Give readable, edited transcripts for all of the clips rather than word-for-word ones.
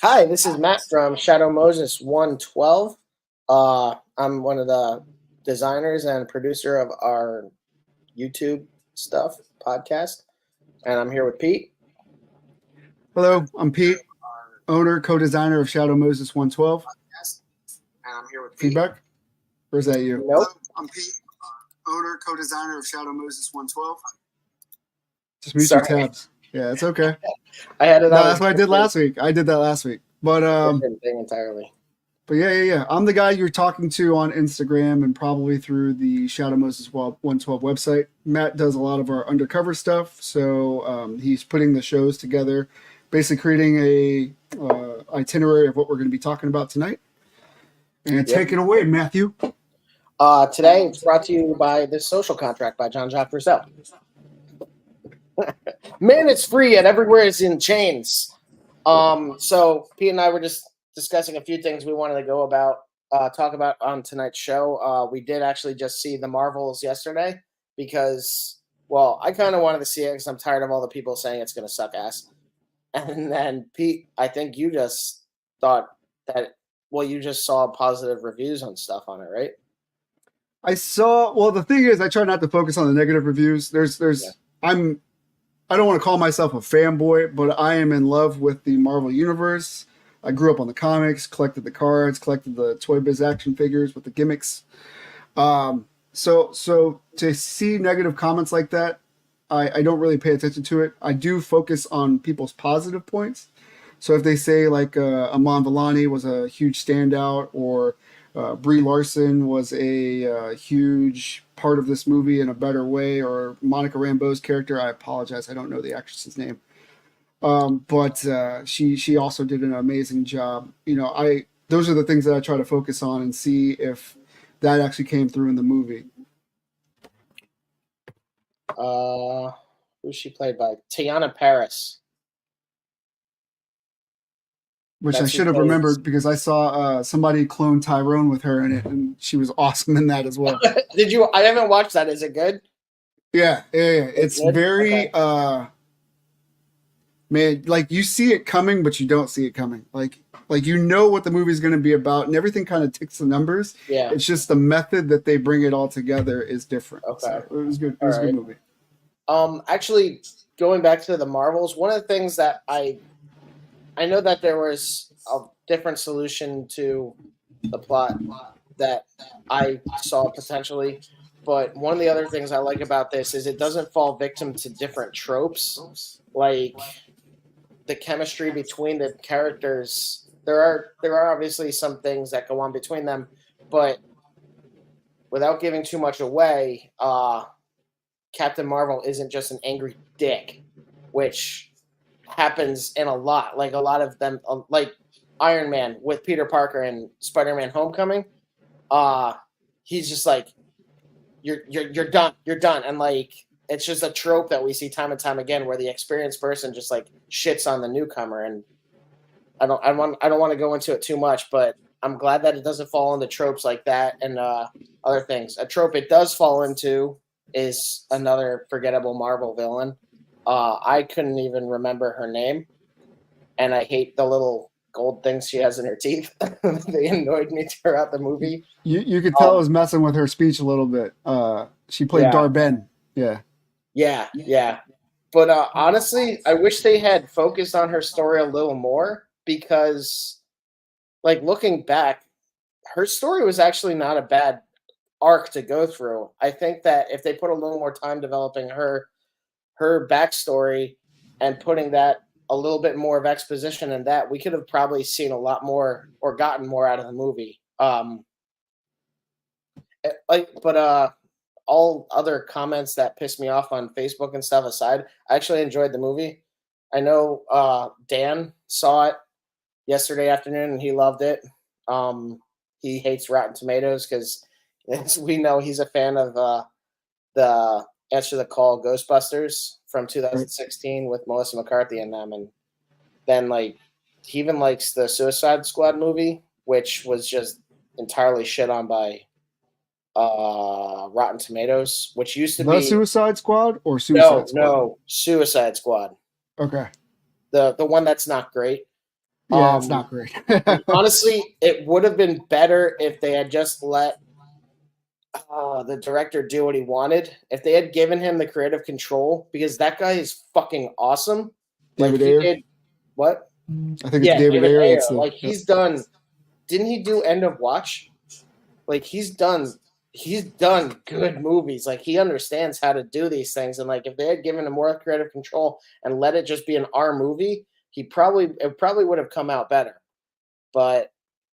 Hi, this is Matt from Shadow Moses 112. I'm one of the designers and producer of our YouTube stuff podcast, and I'm here with Pete. Hello, I'm Pete, owner, co-designer of Shadow Moses 112. And I'm here with Pete. Feedback? Or is that you? Nope. Hello, I'm Pete, owner, co-designer of Shadow Moses 112. Just mute your tabs. Yeah, it's okay. I had it No, on. that's what I did last week. I did that last week. But Different thing entirely. But yeah. I'm the guy you're talking to on Instagram and probably through the Shadow Moses 112 website. Matt does a lot of our undercover stuff, so he's putting the shows together, basically creating a itinerary of what we're going to be talking about tonight. And take it away, Matthew. Today it's brought to you by The Social Contract by Jean-Jacques Rousseau. Man, it's free and everywhere is in chains. So Pete and I were just discussing a few things we wanted to talk about on tonight's show. We did actually just see the Marvels yesterday because, well, I kind of wanted to see it because I'm tired of all the people saying it's going to suck ass. And then Pete, I think you just thought that, well, you just saw positive reviews on stuff on it, right? Well, the thing is, I try not to focus on the negative reviews. I don't want to call myself a fanboy, but I am in love with the Marvel Universe. I grew up on the comics, collected the cards, collected the Toy Biz action figures with the gimmicks. So to see negative comments like that, I don't really pay attention to it. I do focus on people's positive points. So if they say like Amon Villani was a huge standout, or Brie Larson was a huge part of this movie in a better way, or Monica Rambeau's character, I apologize, I don't know the actress's name, but she also did an amazing job. Those are the things that I try to focus on and see if that actually came through in the movie. Who's she played by? Teyana Paris. Which I should have remembered because I saw somebody clone Tyrone with her in it, and she was awesome in that as well. Did you? I haven't watched that. Is it good? Yeah. It's very man, like you see it coming, but you don't see it coming. Like you know what the movie's going to be about, and everything kind of ticks the numbers. Yeah. It's just the method that they bring it all together is different. Okay. So it was good. It was a good movie. Actually, going back to the Marvels, one of the things that I know that there was a different solution to the plot that I saw potentially, but one of the other things I like about this is it doesn't fall victim to different tropes, like the chemistry between the characters. There are obviously some things that go on between them, but without giving too much away, Captain Marvel isn't just an angry dick, which happens in a lot. Like a lot of them, like Iron Man with Peter Parker and Spider-Man Homecoming, he's just like, you're done, and like it's just a trope that we see time and time again, where the experienced person just like shits on the newcomer. And I don't want to go into it too much, but I'm glad that it doesn't fall into tropes like that and other things. A trope it does fall into is another forgettable Marvel villain. I couldn't even remember her name, and I hate the little gold things she has in her teeth. They annoyed me throughout the movie. You could tell it was messing with her speech a little bit. She played Darben. Yeah. But honestly, I wish they had focused on her story a little more, because, like, looking back, her story was actually not a bad arc to go through. I think that if they put a little more time developing her backstory and putting that a little bit more of exposition in that, we could have probably seen a lot more or gotten more out of the movie. All other comments that pissed me off on Facebook and stuff aside, I actually enjoyed the movie. I know Dan saw it yesterday afternoon and he loved it. He hates Rotten Tomatoes because, as we know, he's a fan of the Answer the Call Ghostbusters from 2016 with Melissa McCarthy in them. And then, like, he even likes the Suicide Squad movie, which was just entirely shit on by Rotten Tomatoes, which used to be Suicide Squad or Suicide Squad? No, Suicide Squad. Okay. The one that's not great. Yeah, it's not great. Honestly, it would have been better if they had just let the director do what he wanted. If they had given him the creative control, because that guy is fucking awesome. Like David he Ayer. did what? I think it's Yeah, David David Ayer. Ayer. That's the Like he's done. Didn't he do End of Watch? Like he's done good movies. Like he understands how to do these things. And like if they had given him more creative control and let it just be an R movie, it probably would have come out better. But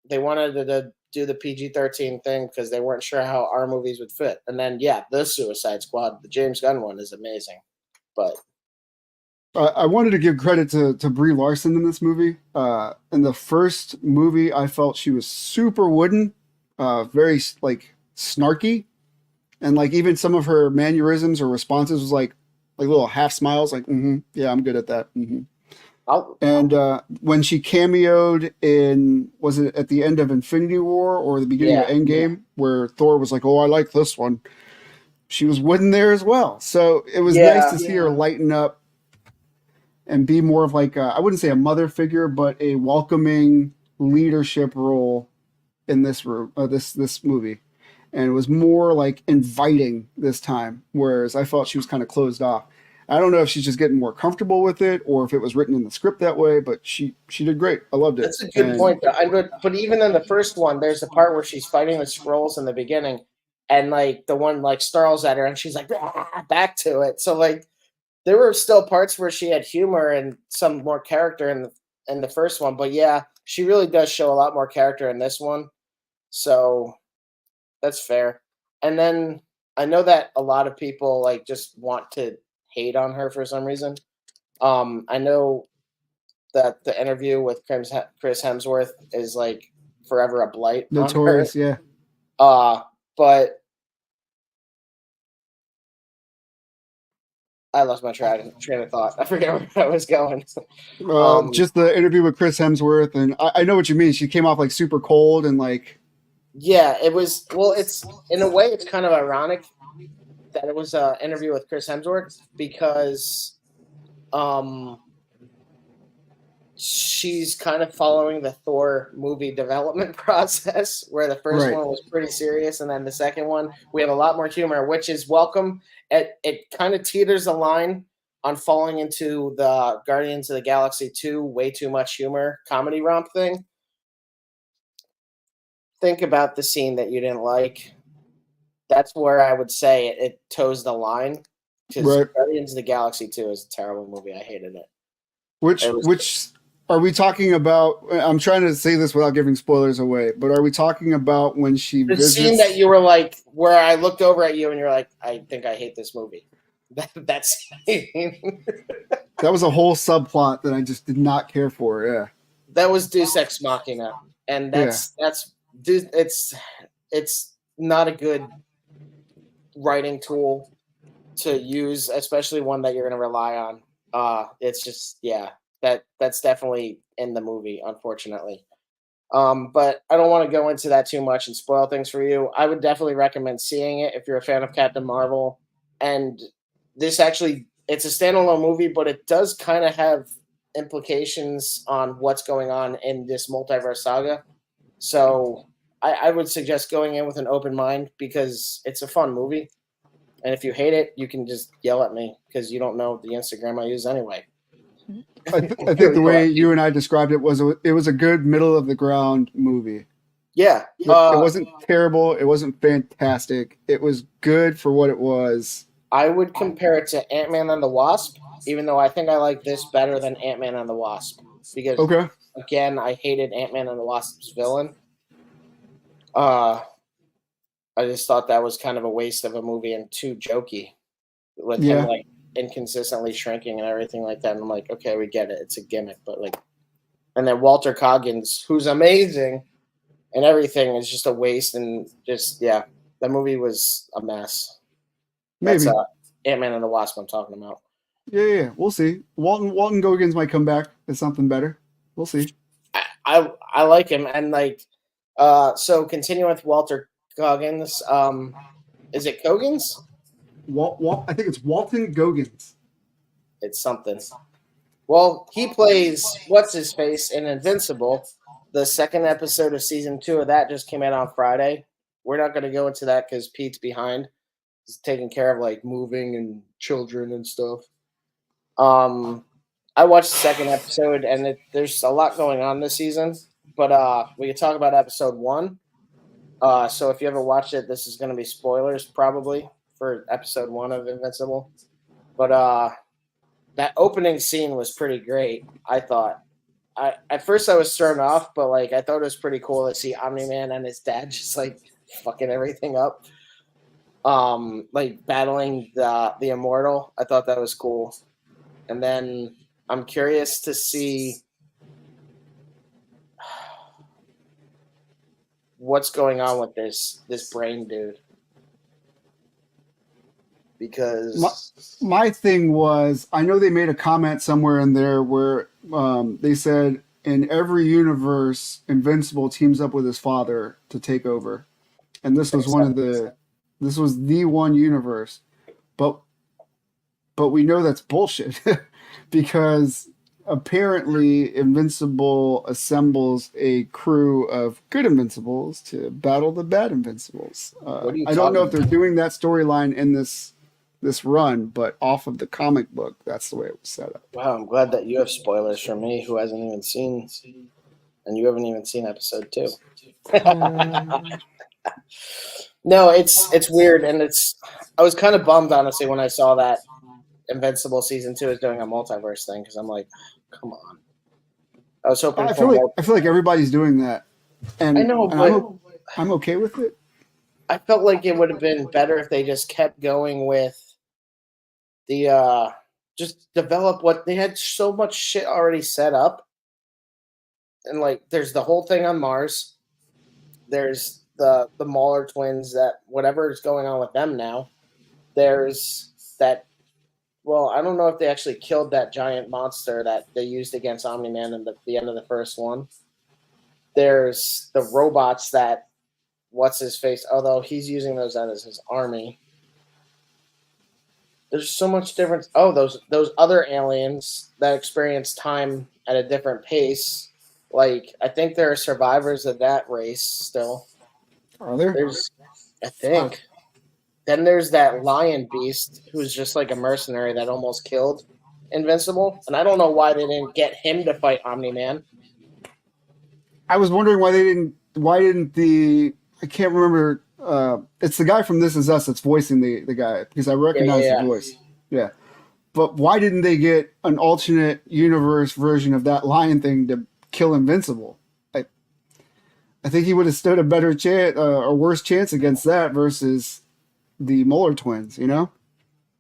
they wanted to do the PG-13 thing because they weren't sure how our movies would fit. And then yeah, the Suicide Squad, the James Gunn one, is amazing. But I wanted to give credit to Brie Larson in this movie. In the first movie, I felt she was super wooden, very like snarky, and like even some of her mannerisms or responses was like little half smiles, like yeah, I'm good at that. And when she cameoed in, was it at the end of Infinity War or the beginning of yeah, Endgame, where Thor was like, "Oh, I like this one." She was wooden there as well, so it was nice yeah, to see her lighten up and be more of like I wouldn't say a mother figure, but a welcoming leadership role in this room, this movie, and it was more like inviting this time, whereas I felt she was kind of closed off. I don't know if she's just getting more comfortable with it or if it was written in the script that way, but she did great. I loved it. that's a good And point. Though. But even in the first one, there's the part where she's fighting the scrolls in the beginning, and like the one like snarls at her, and she's like back to it. So like there were still parts where she had humor and some more character in the first one. But yeah, she really does show a lot more character in this one. So that's fair. And then I know that a lot of people like just want to hate on her for some reason. I know that the interview with Chris Hemsworth is like forever a blight on her. Notorious, yeah. Uh, but I lost my train of thought. I forget where I was going. um, Just the interview with Chris Hemsworth, and I know what you mean. She came off like super cold and like yeah, it was. Well, it's in a way, it's kind of ironic that it was an interview with Chris Hemsworth because um, she's kind of following the Thor movie development process, where the first right. one was pretty serious, and then the second one we have a lot more humor, which is welcome. It kind of teeters the line on falling into the Guardians of the Galaxy 2 way too much humor comedy romp thing. Think about the scene that you didn't like. That's where I would say it toes the line because Right. Guardians of the Galaxy 2 is a terrible movie. I hated it. It was Which are we talking about? I'm trying to say this without giving spoilers away, but are we talking about when she the scene visits? that you were like, where I looked over at you and you're like, I think I hate this movie. That scene. That was a whole subplot that I just did not care for. Yeah, That was Deus Ex Machina, and yeah. it's not a good writing tool to use, especially one that you're going to rely on. It's just yeah, that's definitely in the movie, unfortunately. But I don't want to go into that too much and spoil things for you. I would definitely recommend seeing it if you're a fan of Captain Marvel. And this actually, it's a standalone movie, but it does kind of have implications on what's going on in this multiverse saga. So I would suggest going in with an open mind because it's a fun movie. And if you hate it, you can just yell at me because you don't know the Instagram I use anyway. I think Here we the go. way you and I described it was a good middle of the ground movie. Yeah. It wasn't terrible. It wasn't fantastic. It was good for what it was. I would compare it to Ant-Man and the Wasp, even though I think I like this better than Ant-Man and the Wasp. Because Okay. again, I hated Ant-Man and the Wasp's villain. Uh I just thought that was kind of a waste of a movie and too jokey with him Yeah. like inconsistently shrinking and everything like that. And I'm like, okay, we get it. It's a gimmick, but like and then Walter Coggins, who's amazing and everything, is just a waste and just yeah, the movie was a mess. That's Maybe. Ant-Man and the Wasp I'm talking about. Yeah. We'll see. Walton Goggins might come back as something better. We'll see. I like him and like so continuing with Walter Coggins, is it Coggins? I think it's Walton Goggins. It's something. Well, he plays what's his face in Invincible. The second episode of season 2 of that just came out on Friday. We're not going to go into that because Pete's behind. He's taking care of like moving and children and stuff. Um, I watched the second episode, and there's a lot going on this season. But we can talk about episode 1. So if you ever watched it, this is going to be spoilers probably for episode 1 of Invincible. But that opening scene was pretty great. I thought. At first I was thrown off, but like I thought it was pretty cool to see Omni Man and his dad just like fucking everything up. Like battling the immortal. I thought that was cool. And then I'm curious to see what's going on with this brain dude. Because my thing was, I know they made a comment somewhere in there where they said in every universe, Invincible teams up with his father to take over, and this was this was the one universe, but we know that's bullshit because apparently Invincible assembles a crew of good Invincibles to battle the bad Invincibles. I don't know if they're doing that storyline in this run, but off of the comic book, that's the way it was set up. Wow, I'm glad that you have spoilers for me, who hasn't even seen, and you haven't even seen episode 2. No, it's weird, and I was kind of bummed honestly when I saw that Invincible season 2 is doing a multiverse thing because I'm like, come on. I was hoping. I feel like everybody's doing that, and I know, but I'm okay with it. I felt like it would have been better if they just kept going with the just develop what they had so much shit already set up. And like there's the whole thing on Mars. There's the Mauler twins, that whatever is going on with them now. There's that, well, I don't know if they actually killed that giant monster that they used against Omni-Man in the end of the first one. There's the robots that what's his face, although he's using those as his army. There's so much difference. Oh, those other aliens that experience time at a different pace. Like I think there are survivors of that race still. Are there? I think. Then there's that lion beast who's just like a mercenary that almost killed Invincible, and I don't know why they didn't get him to fight Omni-Man. I was wondering why didn't the I can't remember. It's the guy from This Is Us that's voicing the guy because I recognize the voice. Yeah, but why didn't they get an alternate universe version of that lion thing to kill Invincible? I think he would have stood a better chance or worse chance against that versus the Moeller twins. You know?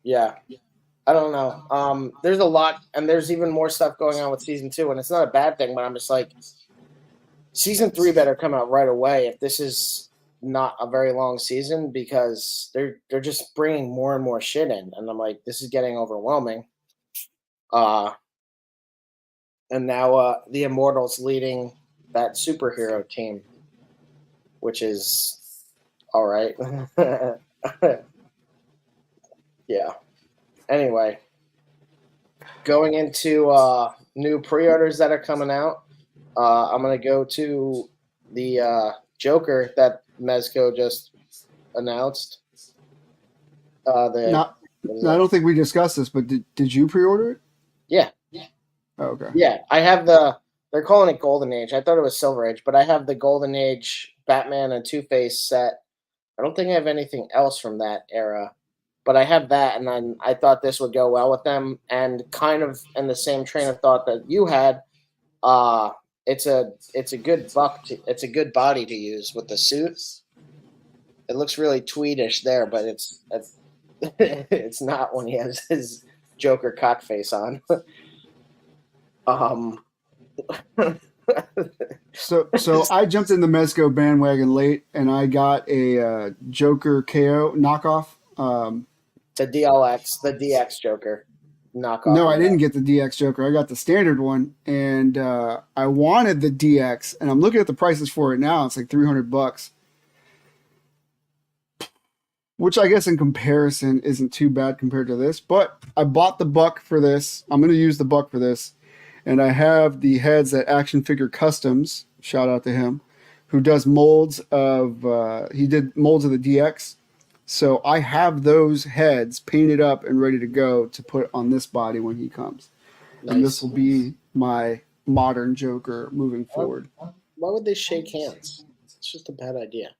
Yeah, I don't know. There's a lot, and there's even more stuff going on with season 2, and it's not a bad thing. But I'm just like, season 3 better come out right away if this is not a very long season because they're just bringing more and more shit in, and I'm like, this is getting overwhelming. And now the Immortals leading that superhero team, which is all right. Yeah. Anyway, going into new pre-orders that are coming out, I'm gonna go to the Joker that Mezco just announced. I don't think we discussed this, but did you pre-order it? Yeah. Oh, okay. Yeah, I have they're calling it Golden Age. I thought it was Silver Age, but I have the Golden Age Batman and Two-Face set. I don't think I have anything else from that era, but I have that, and then I thought this would go well with them. And kind of in the same train of thought that you had, it's a good it's a good body to use with the suit. It looks really tweedish there, but it's it's not when he has his Joker cock face on. So I jumped in the Mezco bandwagon late, and I got a Joker KO knockoff. The DX Joker knockoff. No, I didn't get the DX Joker. I got the standard one, and I wanted the DX, and I'm looking at the prices for it now. It's like $300, which I guess in comparison isn't too bad compared to this. But I bought the buck for this. I'm going to use the buck for this. and I have the heads at Action Figure Customs. Shout out to him, who does molds of. He did molds of the DX, so I have those heads painted up and ready to go to put on this body when he comes, and this Nice. will be my modern Joker moving forward. Why would they shake hands? It's just a bad idea.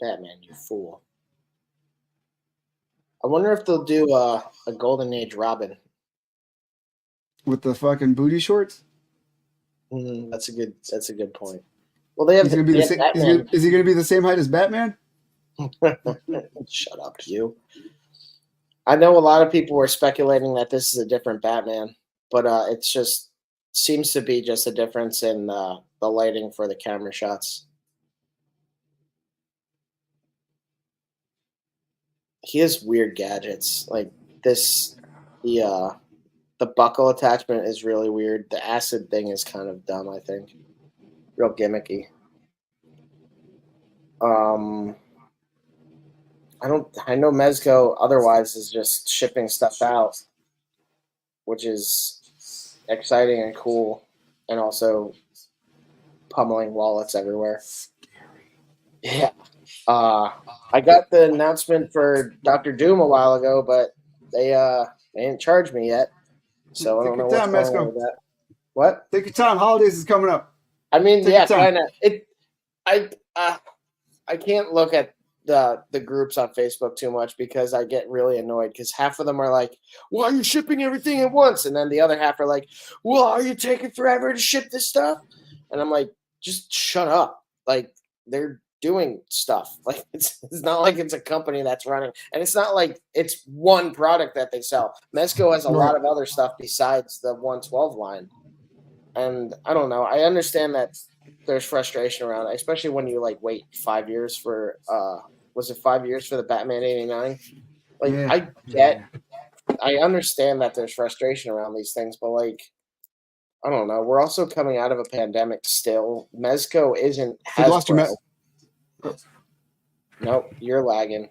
Batman, you fool. I wonder if they'll do a Golden Age Robin. With the fucking booty shorts. That's a good point. Well, they have. He's gonna be they the have same. Is he gonna be the same height as Batman? Shut up, you. I know a lot of people were speculating that this is a different Batman, but it's just seems to be just a difference in the lighting for the camera shots. He has weird gadgets like this. The buckle attachment is really weird. The acid thing is kind of dumb. I think real gimmicky. I know Mezco otherwise is just shipping stuff out, which is exciting and cool, and also pummeling wallets everywhere. Yeah. I got the announcement for Doctor Doom a while ago, but they didn't charge me yet, so I don't know what's going on with that. What? Take your time. Holidays is coming up. I mean, yeah, kind of. I can't look at the groups on Facebook too much because I get really annoyed because half of them are like, "Why are you shipping everything at once?" And then the other half are like, "Well, are you taking forever to ship this stuff?" And I'm like, "Just shut up!" Like they're doing stuff. Like it's not like it's a company that's running, and it's not like it's one product that they sell. Mezco has a lot of other stuff besides the 112 line, and I don't know. I understand that there's frustration around it, especially when you like wait 5 years for was it 5 years for the Batman 89? Like I understand that there's frustration around these things, but like I don't know. We're also coming out of a pandemic still. Mezco isn't You lost your Nope, you're lagging.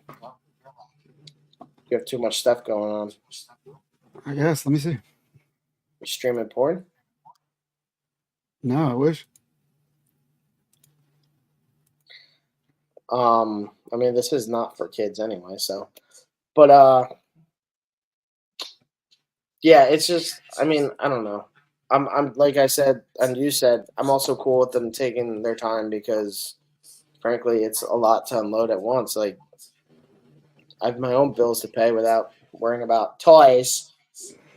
You have too much stuff going on. I guess. Let me see. You're streaming porn? No, I wish. I mean, this is not for kids anyway, so. But yeah, it's just. I mean, I don't know. I'm like I said, and you said, I'm also cool with them taking their time because, frankly, it's a lot to unload at once. Like, I have my own bills to pay without worrying about toys.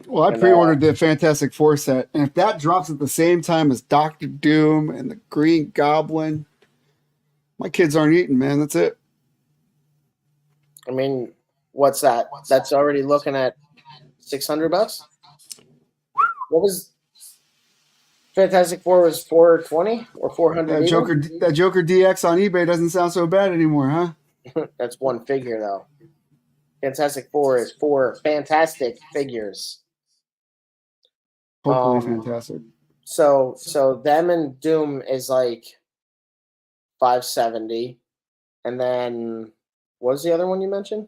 Well, I pre-ordered the Fantastic Four set, and if that drops at the same time as Doctor Doom and the Green Goblin, my kids aren't eating, man. That's it. I mean, what's that? That's already looking at $600. What was Fantastic Four? Was 420 or 400? That Joker DX on eBay doesn't sound so bad anymore, huh? That's one figure though. Fantastic Four is 4 fantastic figures. Hopefully fantastic. So them and Doom is like 570, and then what was the other one you mentioned?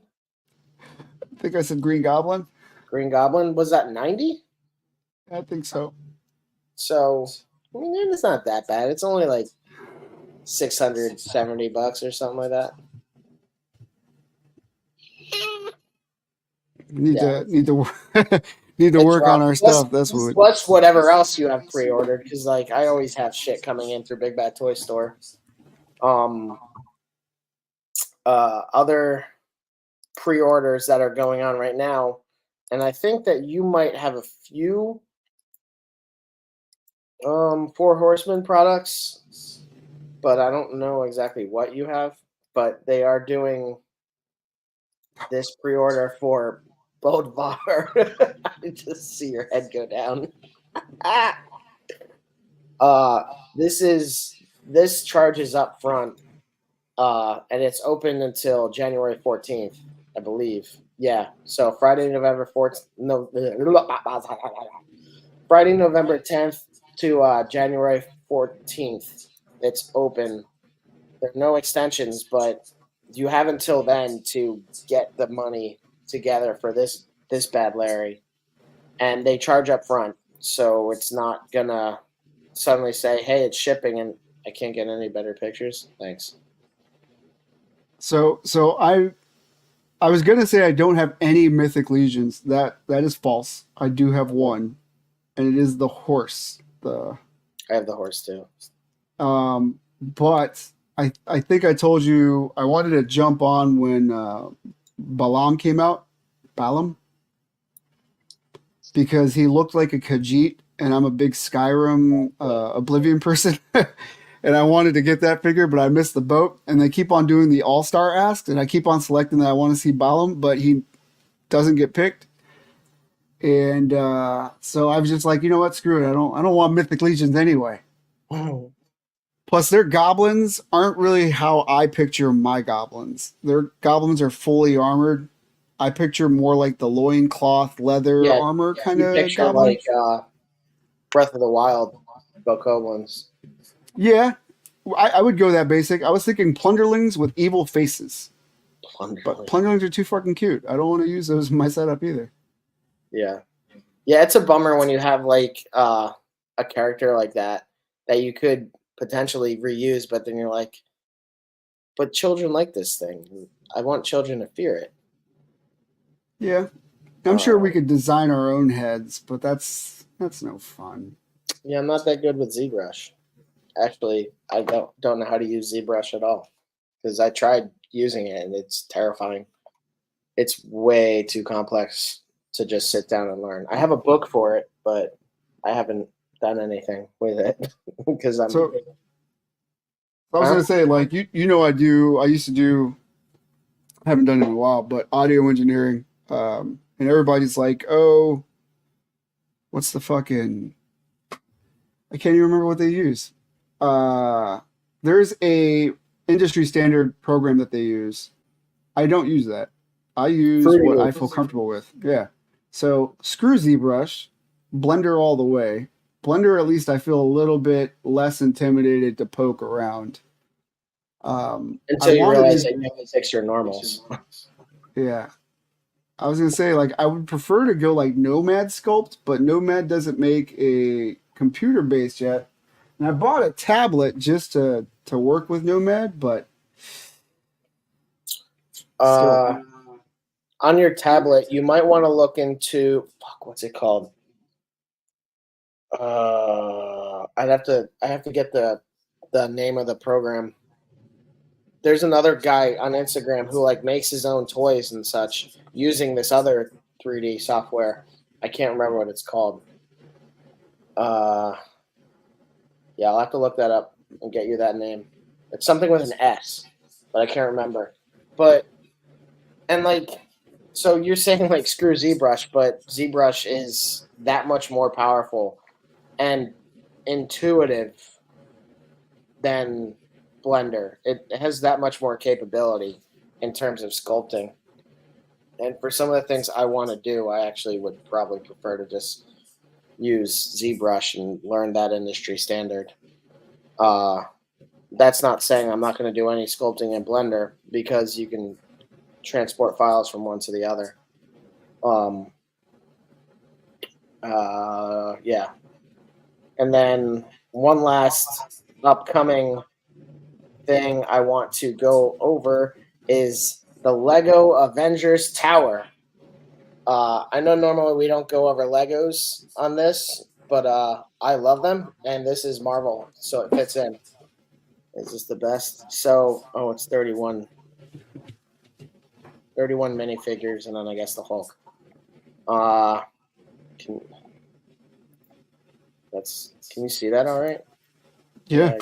I think I said Green Goblin. Green Goblin, was that 90? I think so. So I mean, it's not that bad. It's only like $670 or something like that. Need to work on our stuff. That's what. Plus whatever else you have pre-ordered, because like I always have shit coming in through Big Bad Toy Store. Other pre-orders that are going on right now, and I think that you might have a few Four Horsemen products, but I don't know exactly what you have. But they are doing this pre-order for Bodvar. I just see your head go down. This charges up front, and it's open until January 14th, I believe. Yeah, so Friday, November 4th. No, Friday, November 10th to January 14th. It's open. There are no extensions, but you have until then to get the money together for this bad Larry, and they charge up front. so it's not gonna suddenly say, "Hey, it's shipping," and I can't get any better pictures. Thanks. So I was gonna say I don't have any mythic legions. That is false. I do have one, and it is the horse. The I have the horse too. but I think I told you I wanted to jump on when Balam came out. Balam, because he looked like a Khajiit, and I'm a big Skyrim Oblivion person, and I wanted to get that figure, but I missed the boat. And they keep on doing the All Star asks, and I keep on selecting that I want to see Balam, but he doesn't get picked. And so I was just like, you know what, screw it. I don't want Mythic Legions anyway. Plus, their goblins aren't really how I picture my goblins. Their goblins are fully armored. I picture more like the loincloth leather Yeah, armor kind you of picture goblin. like Breath of the Wild, Bokoblins. Yeah, I would go that basic. I was thinking plunderlings with evil faces, but Plunderling. plunderlings are too fucking cute. I don't want to use those in my setup either. Yeah, yeah. It's a bummer when you have like a character like that you could potentially reuse, but then you're like, but children like this thing. I want children to fear it. Yeah, I'm sure we Um, could design our own heads, but that's no fun. yeah, I'm not that good with ZBrush. Actually, I don't know how to use ZBrush at all because I tried using it and it's terrifying. It's way too complex to just sit down and learn. I have a book for it, but I haven't done anything with it because I'm. So I was Huh? gonna say, like I used to do, I haven't done it in a while, but audio engineering. And everybody's like, oh, what's the fucking? I can't even remember what they use. Uh, there's a industry standard program that they use. I don't use that. I use Fruity what I feel Loops. comfortable with. Yeah. So screw ZBrush, Blender all the way. Blender, at least I feel a little bit less intimidated to poke around. I Until you wanted realize to, that you have to fix your normals. yeah. I was gonna say like I would prefer to go like Nomad Sculpt, but Nomad doesn't make a computer based yet. And I bought a tablet just to work with Nomad, but still, Uh, on your tablet, you might want to look into fuck. What's it called? I have to get the name of the program. There's another guy on Instagram who like makes his own toys and such using this other 3D software. I can't remember what it's called. Uh, yeah, I'll have to look that up and get you that name. It's something with an S, but I can't remember. But and like, so you're saying like screw ZBrush, but ZBrush is that much more powerful and intuitive than Blender. It has that much more capability in terms of sculpting. And for some of the things I want to do, I actually would probably prefer to just use ZBrush and learn that industry standard. Uh, that's not saying I'm not going to do any sculpting in Blender because you can transport files from one to the other. Um, yeah. And then one last upcoming thing I want to go over is the Lego Avengers Tower. I know normally we don't go over Legos on this, but I love them, and this is Marvel, so it fits in. Is this the best? So, oh, it's 31 minifigures, and then I guess the Hulk. Uh, can, can you see that all right? yeah,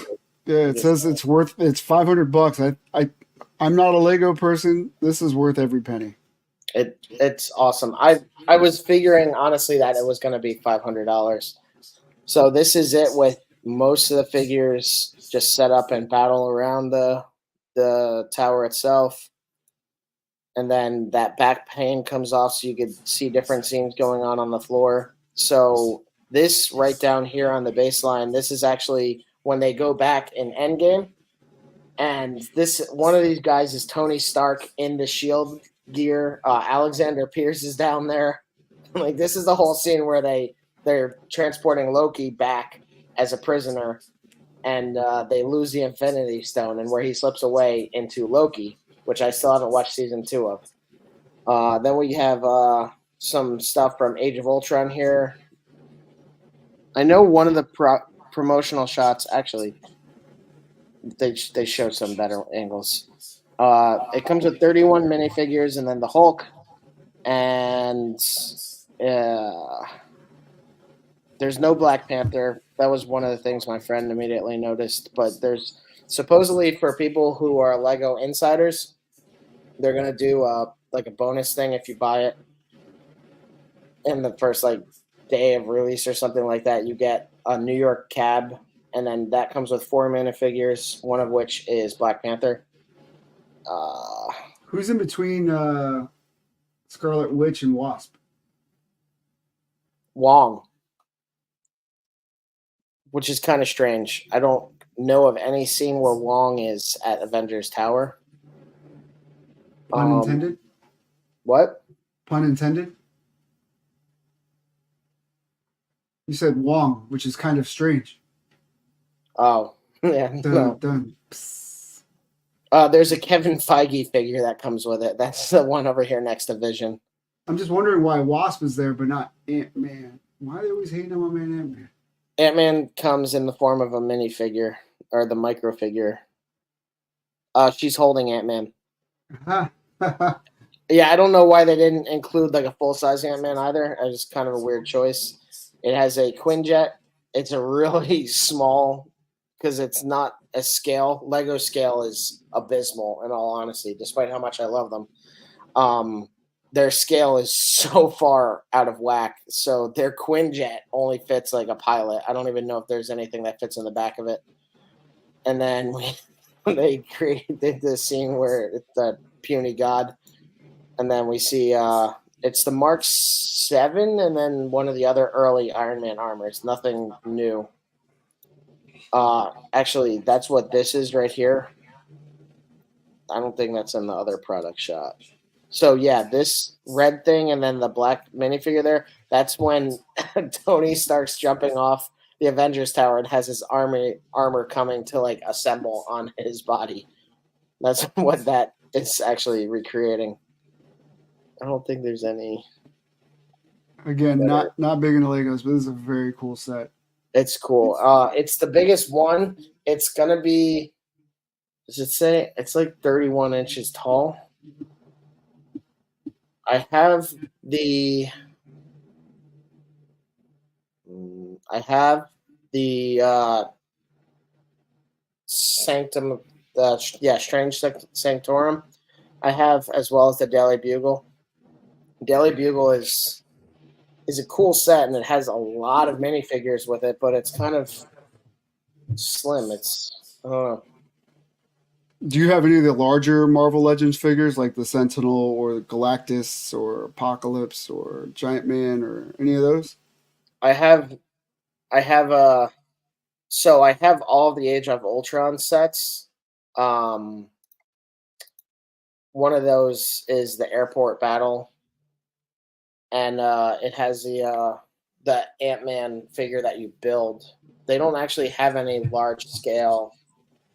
yeah. It Just, says it's $500. I'm not a Lego person. This is worth every penny. it's awesome. I was figuring honestly that it was going to be $500. So this is it with most of the figures just set up and battle around the tower itself. And then that back pane comes off so you could see different scenes going on the floor. So this right down here on the baseline, this is actually when they go back in Endgame. And this one of these guys is Tony Stark in the shield gear. Alexander Pierce is down there. Like this is the whole scene where they they're transporting Loki back as a prisoner, and they lose the Infinity Stone, and where he slips away into Loki, which I still haven't watched season 2 of. Then we have some stuff from Age of Ultron here. I know one of the promotional shots, actually, they show some better angles. It comes with 31 minifigures, and then the Hulk, and there's no Black Panther. That was one of the things my friend immediately noticed. But there's supposedly, for people who are Lego insiders, they're gonna do like a bonus thing if you buy it in the first like day of release or something like that. You get a New York cab, and then that comes with 4 minifigures, one of which is Black Panther. Who's in between Scarlet Witch and Wasp? Wong, which is kind of strange. I don't know of any scene where Wong is at Avengers Tower. Pun intended? What? Pun intended? You said Wong, which is kind of strange. Oh, yeah. Dun, No. dun. There's a Kevin Feige figure that comes with it. That's the one over here next to Vision. I'm just wondering why Wasp is there, but not Ant-Man. Why are they always hating on my man Ant-Man? Ant-Man comes in the form of a minifigure, or the micro figure. She's holding Ant-Man. Yeah, I don't know why they didn't include like a full-size Ant-Man either. It's just kind of a weird choice. It has a Quinjet. It's a really small, because it's not a scale. Lego scale is abysmal, in all honesty, despite how much I love them. Their scale is so far out of whack. So their Quinjet only fits like a pilot. I don't even know if there's anything that fits in the back of it. And then they created this scene where it's the puny god. And then we see it's the Mark 7 and then one of the other early Iron Man armors. Nothing new. Actually, that's what this is right here. I don't think that's in the other product shot. So yeah, this red thing and then the black minifigure there, that's when Tony Stark's jumping off the Avengers Tower and has his armor coming to like assemble on his body. That's what that is actually recreating. I don't think there's any. Again, not big into Legos, but this is a very cool set. It's cool. It's the biggest one. It's gonna be. Does it say it's like 31 inches tall? I have the. I have the Sanctum. Strange Sanctorum. I have as well as the Daily Bugle. Daily Bugle is a cool set and it has a lot of minifigures with it, but it's kind of slim. It's Do you have any of the larger Marvel Legends figures like the Sentinel or Galactus or Apocalypse or Giant Man or any of those? I have so I have all of the Age of Ultron sets. One of those is the airport battle, and it has the Ant-Man figure that you build. They don't actually have any large scale.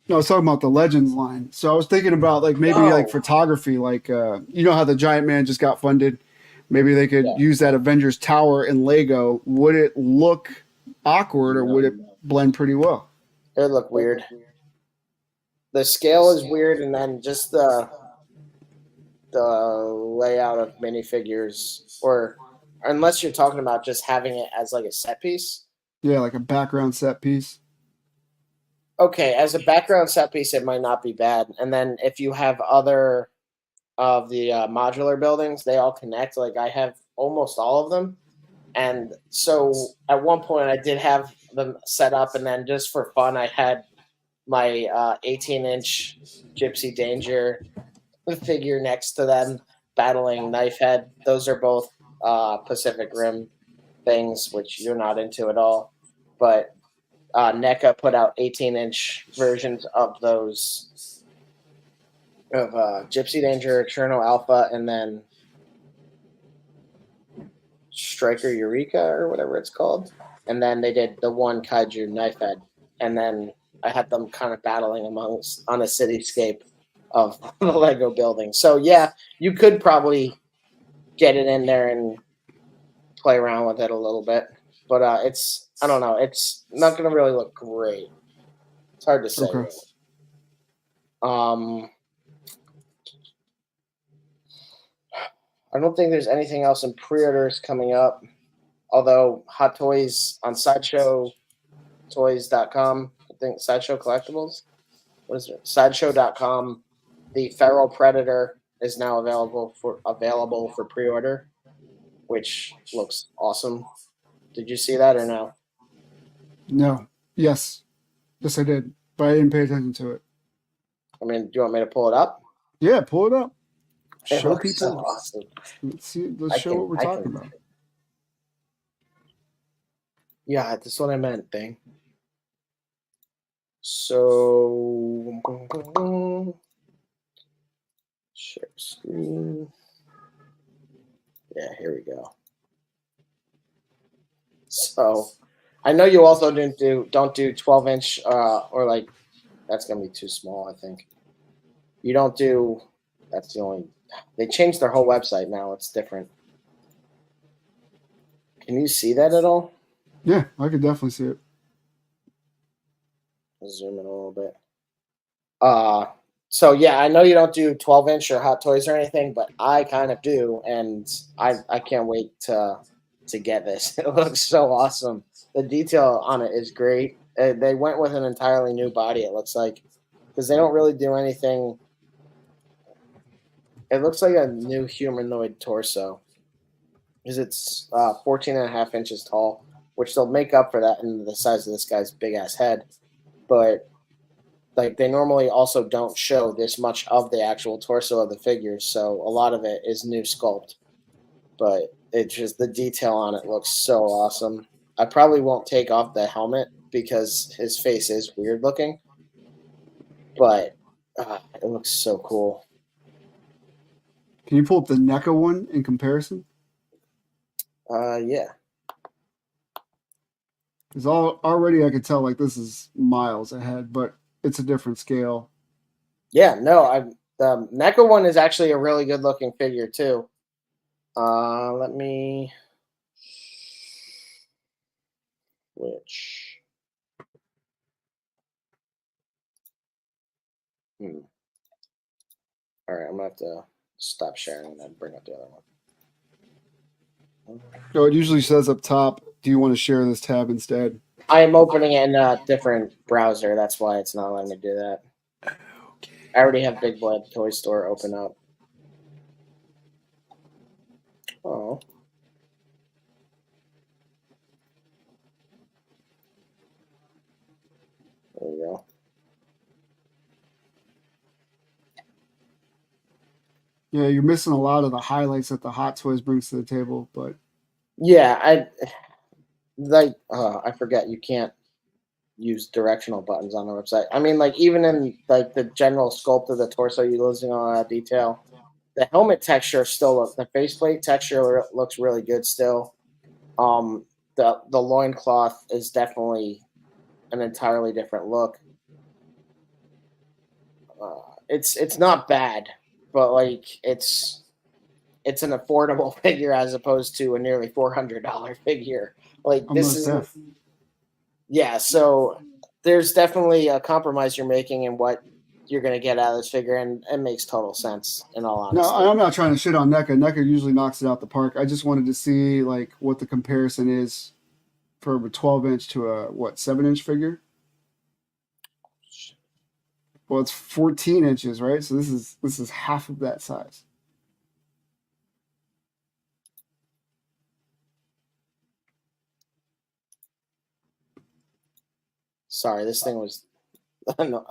No, I was talking about the Legends line. So I was thinking about like maybe like photography, like you know how the Giant Man just got funded. Maybe they could use that Avengers Tower in Lego. Would it look awkward or would it blend pretty well? It would look weird. The scale is weird, and then just the layout of minifigures, or unless you're talking about just having it as like a set piece. Yeah, like a background set piece. Okay, as a background set piece, it might not be bad. And then if you have other of the modular buildings, they all connect. Like I have almost all of them. And so at one point I did have them set up, and then just for fun, I had my 18-inch Gypsy Danger figure next to them battling Knifehead. Those are both Pacific Rim things, which you're not into at all. But NECA put out 18-inch versions of those of Gypsy Danger, Cherno Alpha, and then Striker Eureka or whatever it's called, and then they did the one Kaiju Knife Head, and then I had them kind of battling amongst on a cityscape of the Lego building. So yeah, you could probably get it in there and play around with it a little bit, but it's I don't know, it's not going to really look great. It's hard to say. Okay. Really. Um, I don't think there's anything else in pre-orders coming up. Although Hot Toys on SideshowToys.com, I think Sideshow Collectibles. What is it? Sideshow.com. The Feral Predator is now available for pre-order, which looks awesome. Did you see that or no? No. Yes. Yes, I did, but I didn't pay attention to it. I mean, do you want me to pull it up? Yeah, pull it up. It Show looks so people. awesome. Let's see. Let's show what we're I talking can. about. Yeah, that's what I meant. Thing. So share screen. Yeah, here we go. So I know you also don't do 12-inch or like that's gonna be too small. I think you don't do. That's the only. They changed their whole website now. It's different. Can you see that at all? Yeah, I could definitely see it. I'll zoom in a little bit. So yeah, I know you don't do 12-inch or Hot Toys or anything, but I kind of do, and I can't wait to get this. It looks so awesome. The detail on it is great. They went with an entirely new body. It looks like because they don't really do anything. It looks like a new humanoid torso because it's 14 and a half inches tall, which they'll make up for that in the size of this guy's big ass head. But like they normally also don't show this much of the actual torso of the figures, so a lot of it is new sculpt. But it's just the detail on it looks so awesome. I probably won't take off the helmet because his face is weird looking, but it looks so cool. Can you pull up the NECA one in comparison? Yeah. Because already I could tell like this is miles ahead, but it's a different scale. Yeah, no, the NECA one is actually a really good looking figure too. Let me which hmm. All right, I'm gonna have to stop sharing and then bring up the other one. So it usually says up top, do you want to share this tab instead? I am opening it in a different browser. That's why it's not letting me do that. Okay. I already have Big Boy Toy Store open up. Oh. There we go. Yeah, you're missing a lot of the highlights that the Hot Toys brings to the table, but Yeah, I forget you can't use directional buttons on the website. I mean, like even in like the general sculpt of the torso, you're losing all that detail. The helmet texture the faceplate texture looks really good still. Um, the loincloth is definitely an entirely different look. It's not bad, but like it's an affordable figure as opposed to a nearly $400 figure. Like this almost is deaf. yeah. So there's definitely a compromise you're making in what you're going to get out of this figure, and it makes total sense. In all No, honesty, I'm not trying to shit on NECA. NECA usually knocks it out the park. I just wanted to see like what the comparison is for a 12-inch to a what 7-inch figure. Well, it's 14 inches, right? So this is half of that size. sorry, this thing was no,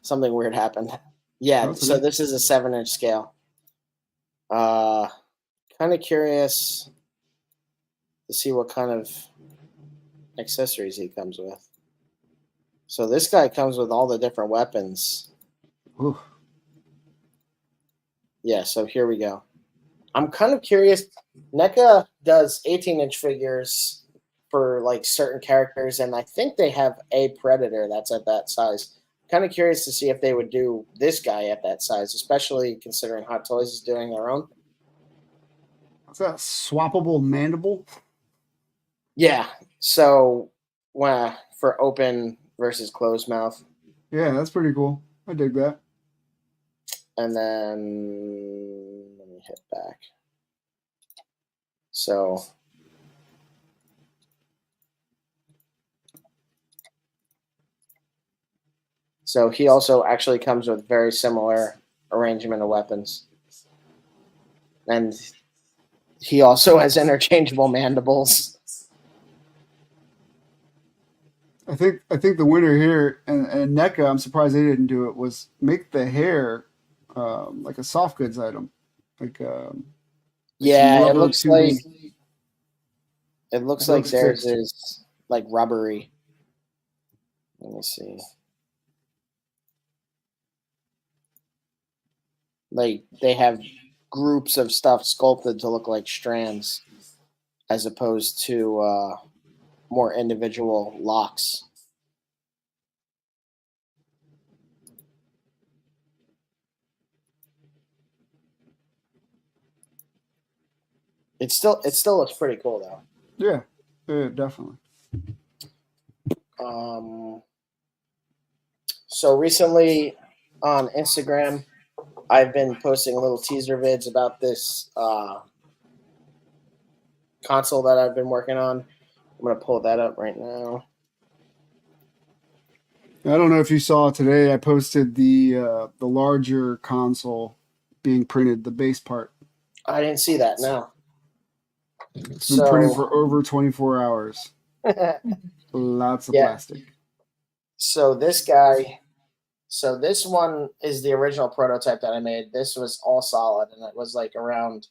something weird happened. Yeah, That's so okay. this is a 7-inch scale. Uh, kind of curious to see what kind of accessories he comes with. So this guy comes with all the different weapons. Ooh. Yeah, so here we go. I'm kind of curious. NECA does 18-inch figures for like certain characters, and I think they have a Predator that's at that size. Kind of curious to see if they would do this guy at that size, especially considering Hot Toys is doing their own. What's that? Swappable mandible? Yeah. So, for open versus closed mouth, Yeah, that's pretty cool. I dig that. and then let me hit back. So So he also actually comes with very similar arrangement of weapons, and he also has interchangeable mandibles. I think the winner here and NECA, I'm surprised they didn't do it, was make the hair like a soft goods item, like some Yeah, rubber tubing. it looks like Looks sick. theirs is like rubbery. Let me see. Like they have groups of stuff sculpted to look like strands, as opposed to more individual locks. It still looks pretty cool though. Yeah, yeah, definitely. Um, so recently on Instagram, I've been posting little teaser vids about this console that I've been working on. I'm gonna pull that up right now. I don't know if you saw today. I posted the larger console being printed, the base part. I didn't see that. No. It's been printed So for over 24 hours. Lots of yeah. plastic. So this guy. So this one is the original prototype that I made. This was all solid, and it was like around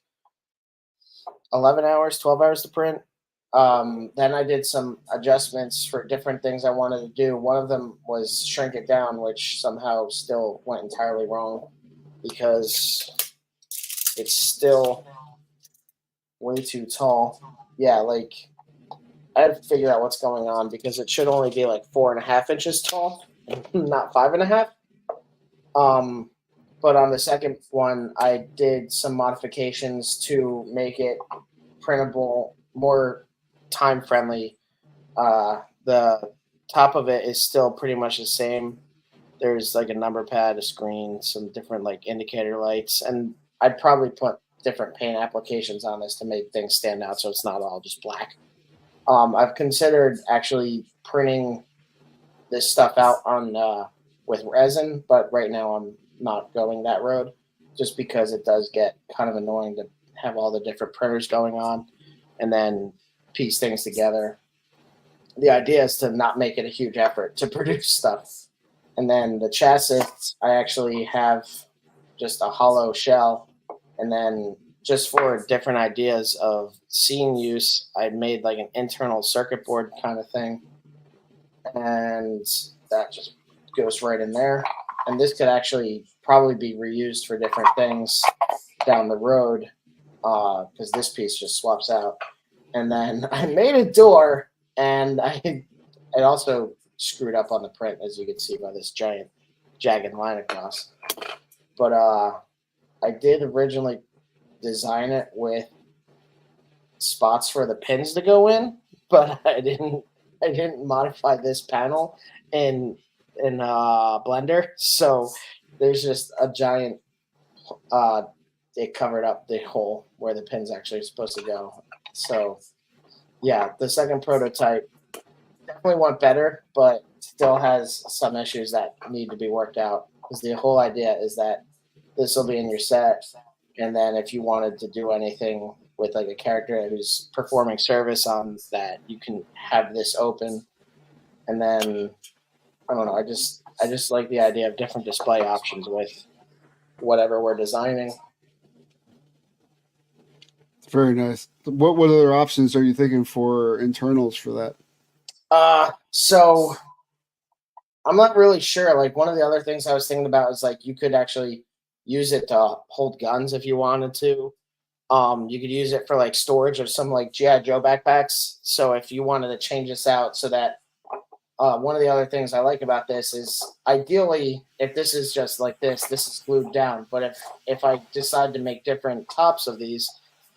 11 hours, 12 hours to print. Then I did some adjustments for different things I wanted to do. One of them was shrink it down, which somehow still went entirely wrong because it's still way too tall. Yeah, like I had to figure out what's going on because it should only be like 4.5 inches tall, not 5.5. Um, but on the second one, I did some modifications to make it printable, more time friendly. The top of it is still pretty much the same. There's like a number pad, a screen, some different like indicator lights, and I'd probably put different paint applications on this to make things stand out so it's not all just black. I've considered actually printing this stuff out on with resin, but right now I'm not going that road just because it does get kind of annoying to have all the different printers going on and then piece things together. The idea is to not make it a huge effort to produce stuff. And then the chassis, I actually have just a hollow shell. And then just for different ideas of scene use, I made like an internal circuit board kind of thing. And that just goes right in there. And this could actually probably be reused for different things down the road because this piece just swaps out. And then I made a door, and I also screwed up on the print, as you can see by this giant jagged line across. But I did originally design it with spots for the pins to go in, but I didn't modify this panel in Blender, so there's just a giant. It covered up the hole where the pin's actually supposed to go. So yeah, the second prototype definitely went better, but still has some issues that need to be worked out. Because the whole idea is that this will be in your set, and then if you wanted to do anything with like a character who's performing service on that, you can have this open, and then I don't know. I just like the idea of different display options with whatever we're designing. It's very nice. What other options are you thinking for internals for that? So I'm not really sure. Like one of the other things I was thinking about is like you could actually use it to hold guns if you wanted to. You could use it for like storage of some like GI Joe backpacks. So if you wanted to change this out so that one of the other things I like about this is ideally if this is just like this is glued down. But if I decide to make different tops of these,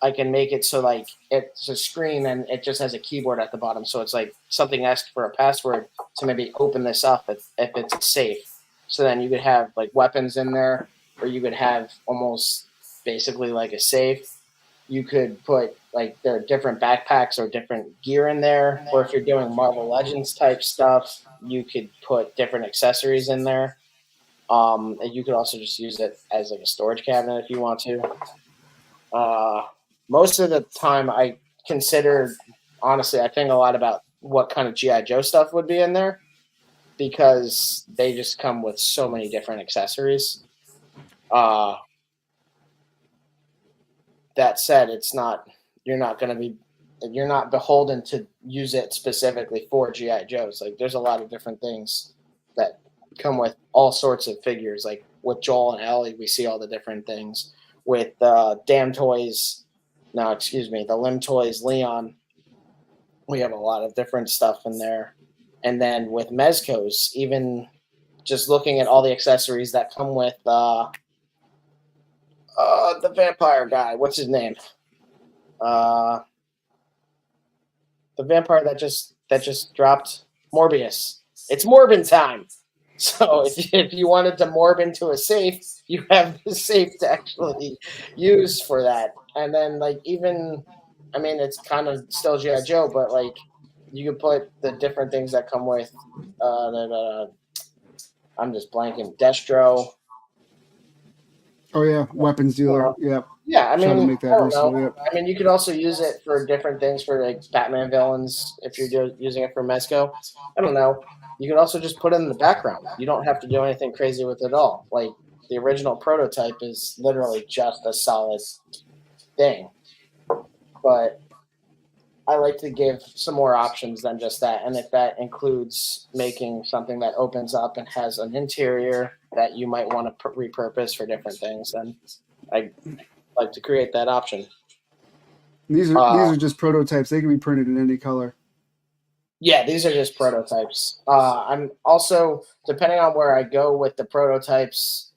I can make it so like it's a screen and it just has a keyboard at the bottom. So it's like something asked for a password to maybe open this up if it's safe. So then you could have like weapons in there, or you could have almost basically like a safe. You could put like there are different backpacks or different gear in there, or if you're doing Marvel Legends type stuff, you could put different accessories in there. And you could also just use it as like a storage cabinet if you want to. Uh, Most of the time, I consider honestly, I think a lot about what kind of GI Joe stuff would be in there because they just come with so many different accessories. Uh, that said, it's not you're not going to be you're not beholden to use it specifically for GI Joes. Like there's a lot of different things that come with all sorts of figures. Like with Joel and Ellie, we see all the different things. With Damn Toys, no, excuse me, the Limb Toys Leon, we have a lot of different stuff in there. And then with Mezcos, even just looking at all the accessories that come with the vampire guy, what's his name? Uh, the vampire that just dropped Morbius. It's Morbin time. So if you wanted to morb into a safe, you have the safe to actually use for that. And then like even, I mean, it's kind of still GI Joe, but like you could put the different things that come with. I'm just blanking. Destro. Oh yeah, weapons dealer. Yep. Yeah, I Try to mean, make I that don't know. versatile. Yep. I mean, you could also use it for different things for like Batman villains if you're using it for Mezco. I don't know. You could also just put it in the background. You don't have to do anything crazy with it at all. Like the original prototype is literally just a solid thing. But I like to give some more options than just that. And if that includes making something that opens up and has an interior that you might want to repurpose for different things, then I like to create that option. These Uh, are just prototypes. They can be printed in any color. Yeah, these are just prototypes. I'm also, depending on where I go with the prototypes,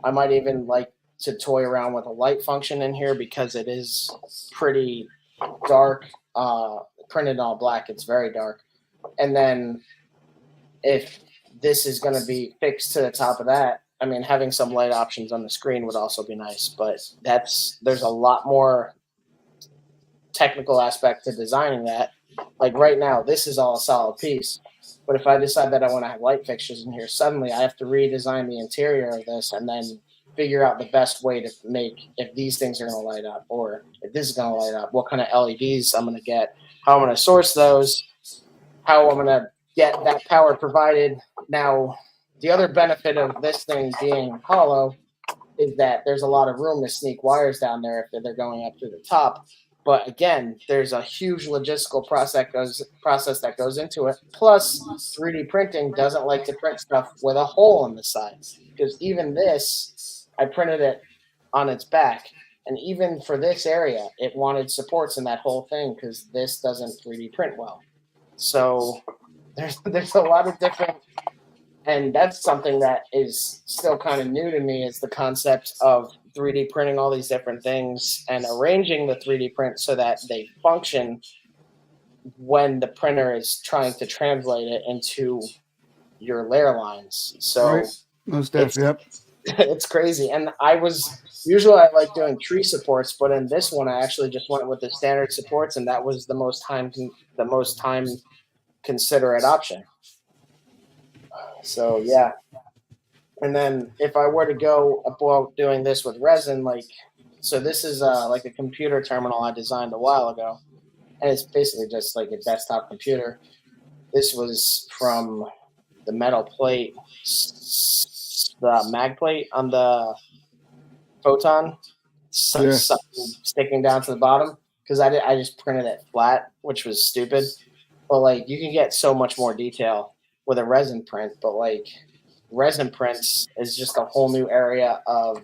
I might even like to toy around with a light function in here because it is pretty dark. Printed all black, it's very dark. And then if this is going to be fixed to the top of that, I mean, having some light options on the screen would also be nice. But there's a lot more technical aspect to designing that. Like right now, this is all a solid piece. But if I decide that I want to have light fixtures in here, suddenly I have to redesign the interior of this and then figure out the best way to make if these things are going to light up or if this is going to light up, what kind of LEDs I'm going to get, how I'm going to source those, how I'm going to get that power provided. Now, the other benefit of this thing being hollow is that there's a lot of room to sneak wires down there if they're going up to the top. But again, there's a huge logistical process that goes into it. Plus, 3D printing doesn't like to print stuff with a hole in the side because even this, I printed it on its back, and even for this area, it wanted supports in that whole thing because this doesn't 3D print well. So there's a lot of different, and that's something that is still kind of new to me is the concept of 3D printing all these different things and arranging the 3D print so that they function when the printer is trying to translate it into your layer lines. Right. So Most def. it's Yep. it's crazy. And I like doing tree supports, but in this one I actually just went with the standard supports, and that was the most time considerate option. So yeah. And then if I were to go about doing this with resin, like, so this is like a computer terminal I designed a while ago, and it's basically just like a desktop computer. This was from the metal plate, the mag plate on the Photon, Yeah. sticking down to the bottom because I just printed it flat, which was stupid. But like you can get so much more detail with a resin print, but like resin prints is just a whole new area of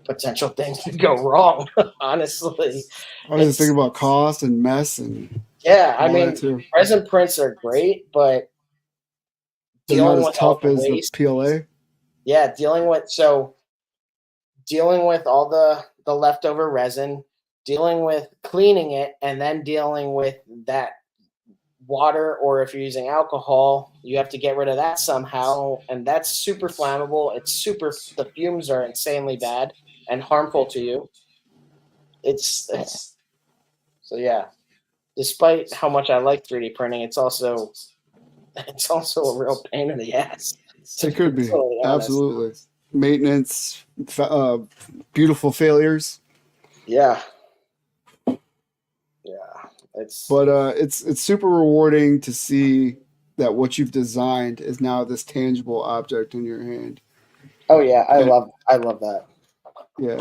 potential things could go wrong. Honestly, I was just thinking it's about cost and mess and yeah. I all that mean, too. resin prints are great, but They're not dealing as with all tough the as the waste, PLA. yeah, dealing with all the leftover resin, dealing with cleaning it, and then dealing with that water, or if you're using alcohol, you have to get rid of that somehow, and that's super flammable. It's super. The fumes are insanely bad and harmful to you. It's so yeah. Despite how much I like 3D printing, it's also a real pain in the ass. To It be could be totally honest, absolutely maintenance, beautiful failures, yeah, yeah. It's but it's super rewarding to see that what you've designed is now this tangible object in your hand. oh yeah, And I love that. yeah,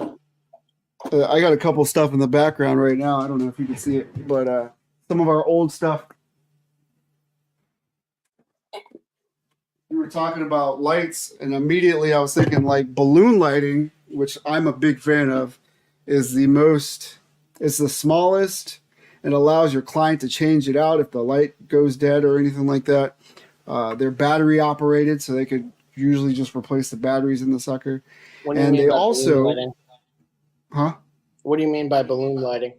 I got a couple stuff in the background right now. I don't know if you can see it, but some of our old stuff. We were talking about lights, and immediately I was thinking like balloon lighting, which I'm a big fan of, is the most, it's the smallest, and allows your client to change it out if the light goes dead or anything like that. They're battery operated, so they could usually just replace the batteries in the sucker. What do you And mean they by balloon also, lighting? huh? What do you mean by balloon lighting?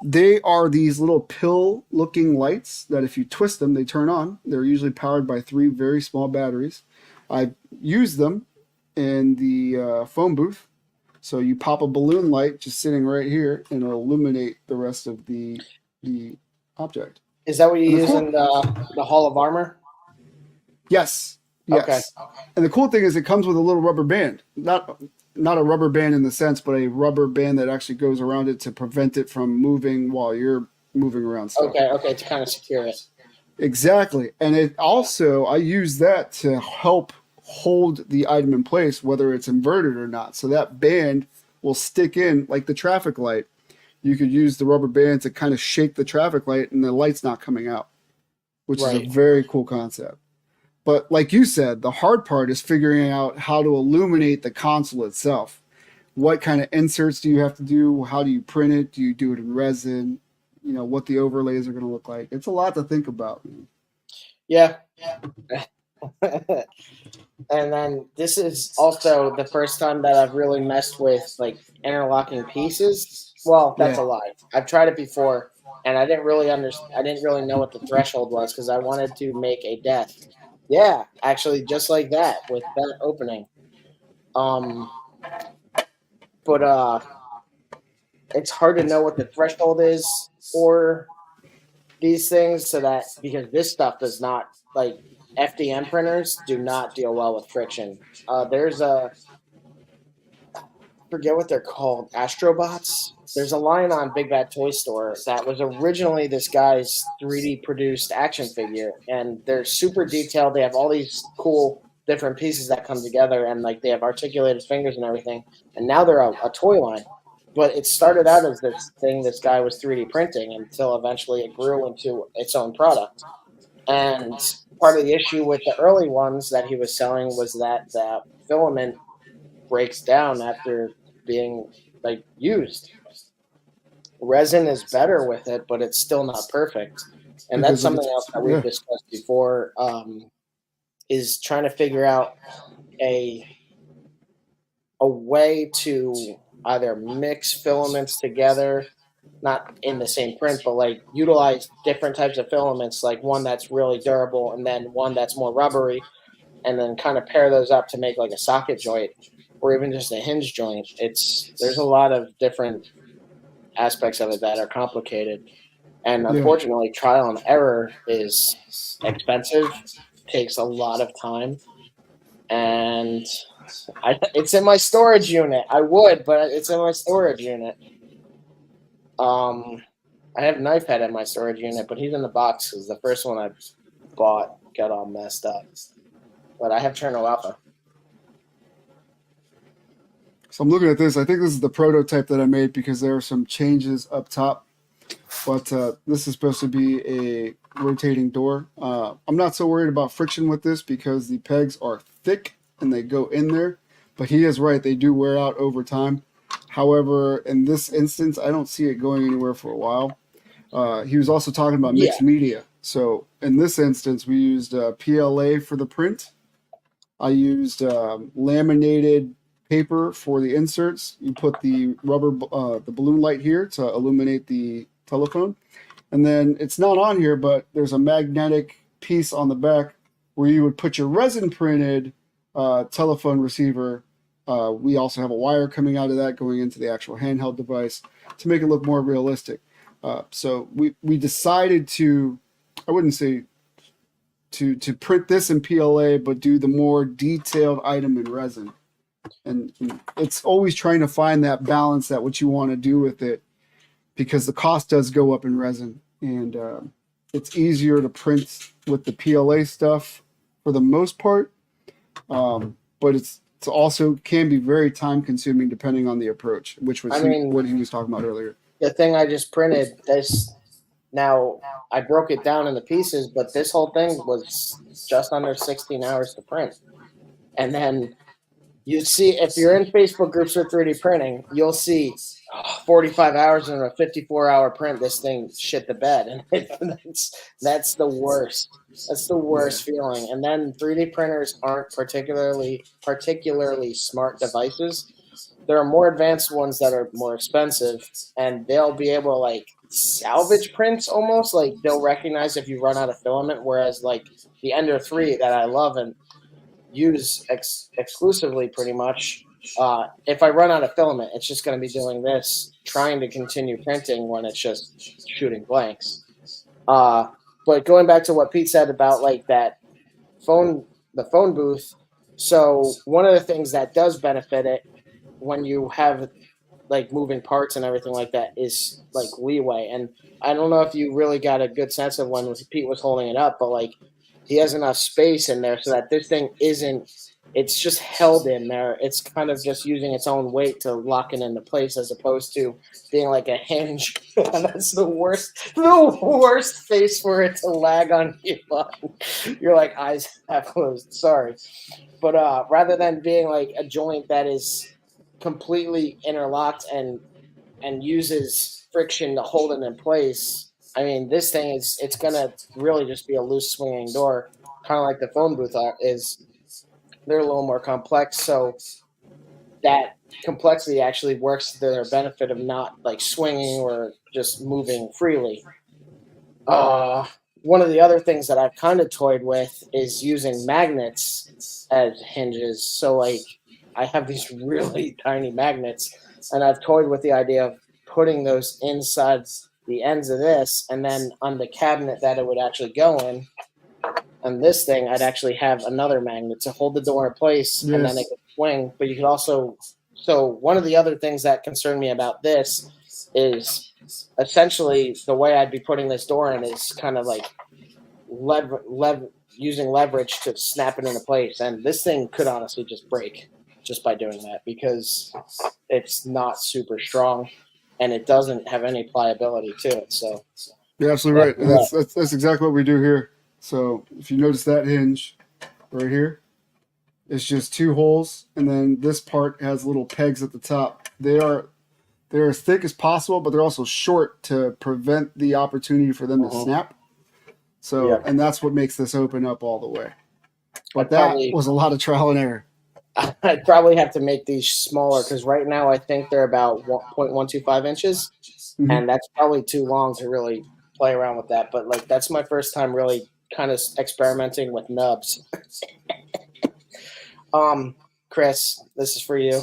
They are these little pill-looking lights that, if you twist them, they turn on. They're usually powered by three very small batteries. I use them in the phone booth. So you pop a balloon light just sitting right here, and it'll illuminate the rest of the object. Is that what you And the use cool, in the Hall of Armor? yes, Okay. yes. And the cool thing is, it comes with a little rubber band. Not a rubber band in the sense, but a rubber band that actually goes around it to prevent it from moving while you're moving around stuff. Okay. Okay. To kind of secure it. Exactly. And it also, I use that to help hold the item in place, whether it's inverted or not. So that band will stick in like the traffic light. You could use the rubber band to kind of shake the traffic light and the light's not coming out, which is a Right. very cool concept. But like you said, the hard part is figuring out how to illuminate the console itself. What kind of inserts do you have to do? How do you print it? Do you do it in resin? You know, what the overlays are going to look like. It's a lot to think about. Yeah. And then this is also the first time that I've really messed with like interlocking pieces. Well, that's Yeah, a lie. I've tried it before, and I didn't really understand. I didn't really know what the threshold was because I wanted to make a death. Yeah, actually, just like that with that opening. Um, but it's hard to know what the threshold is for these things, so that because this stuff does not like FDM printers do not deal well with friction. There's a forget what they're called, Astrobots. There's a line on Big Bad Toy Store that was originally this guy's 3D produced action figure, and they're super detailed. They have all these cool different pieces that come together, and like they have articulated fingers and everything. And now they're a toy line. But it started out as this thing this guy was 3D printing until eventually it grew into its own product. And part of the issue with the early ones that he was selling was that the filament breaks down after being like used. Resin is better with it, but it's still not perfect. And that's because of something its, else that we've yeah, discussed before. Is trying to figure out a a way to either mix filaments together, not in the same print, but like utilize different types of filaments, like one that's really durable and then one that's more rubbery, and then kind of pair those up to make like a socket joint or even just a hinge joint. It's there's a lot of different aspects of it that are complicated, and yeah. unfortunately, trial and error is expensive, takes a lot of time, and it's in my storage unit. I would, but it's in my storage unit. Um, I have Knife Head in my storage unit, but he's in the box because the first one I bought got all messed up. But I have Cherno Alpha. So I'm looking at this. I think this is the prototype that I made because there are some changes up top. But this is supposed to be a rotating door. I'm not so worried about friction with this because the pegs are thick and they go in there. but he is right; they do wear out over time. However, in this instance, I don't see it going anywhere for a while. He was also talking about Yeah. mixed media. So in this instance, we used PLA for the print. I used laminated paper for the inserts. You put the the balloon light here to illuminate the telephone. And then it's not on here, but there's a magnetic piece on the back where you would put your resin printed telephone receiver. We also have a wire coming out of that going into the actual handheld device to make it look more realistic. So we decided to, I wouldn't say to print this in PLA, but do the more detailed item in resin. And it's always trying to find that balance, that what you want to do with it, because the cost does go up in resin, and it's easier to print with the PLA stuff for the most part, but it's also can be very time consuming depending on the approach, which was what he was talking about earlier. The thing I just printed, this now I broke it down into pieces, but this whole thing was just under 16 hours to print. And then you see, if you're in Facebook groups for 3D printing, you'll see 45 hours in a 54-hour print. This thing shit the bed, and that's the worst. That's the worst feeling. And then 3D printers aren't particularly smart devices. There are more advanced ones that are more expensive, and they'll be able to like salvage prints almost. Like they'll recognize if you run out of filament, whereas like the Ender 3 that I love and use exclusively pretty much, if I run out of filament, it's just going to be doing this, trying to continue printing when it's just shooting blanks. But going back to what Pete said about like the phone booth. So one of the things that does benefit it when you have like moving parts and everything like that is like leeway. And I don't know if you really got a good sense of when Pete was holding it up, but like he has enough space in there so that this thing isn't, it's just held in there. It's kind of just using its own weight to lock it into place as opposed to being like a hinge. That's the worst face for it to lag on you. You're like eyes half closed. Sorry. But rather than being like a joint that is completely interlocked and uses friction to hold it in place, I mean, this thing it's gonna really just be a loose swinging door, kind of like the phone booth is. They're a little more complex, so that complexity actually works to their benefit of not like swinging or just moving freely. One of the other things that I've kind of toyed with is using magnets as hinges. So like I have these really tiny magnets, and I've toyed with the idea of putting those inside the ends of this, and then on the cabinet that it would actually go in, on this thing, I'd actually have another magnet to hold the door in place, and then it could swing. But you could also, so one of the other things that concerned me about this is essentially the way I'd be putting this door in is kind of like using leverage to snap it into place. And this thing could honestly just break just by doing that because it's not super strong and it doesn't have any pliability to it. So you're absolutely right. And that's exactly what we do here. So if you notice that hinge right here, it's just two holes, and then this part has little pegs at the top. They're as thick as possible, but they're also short to prevent the opportunity for them to snap. So, and that's what makes this open up all the way. But that was a lot of trial and error. I'd probably have to make these smaller because right now I think they're about 0.125 inches, and that's probably too long to really play around with that. But like that's my first time really kind of experimenting with nubs. Chris, this is for you.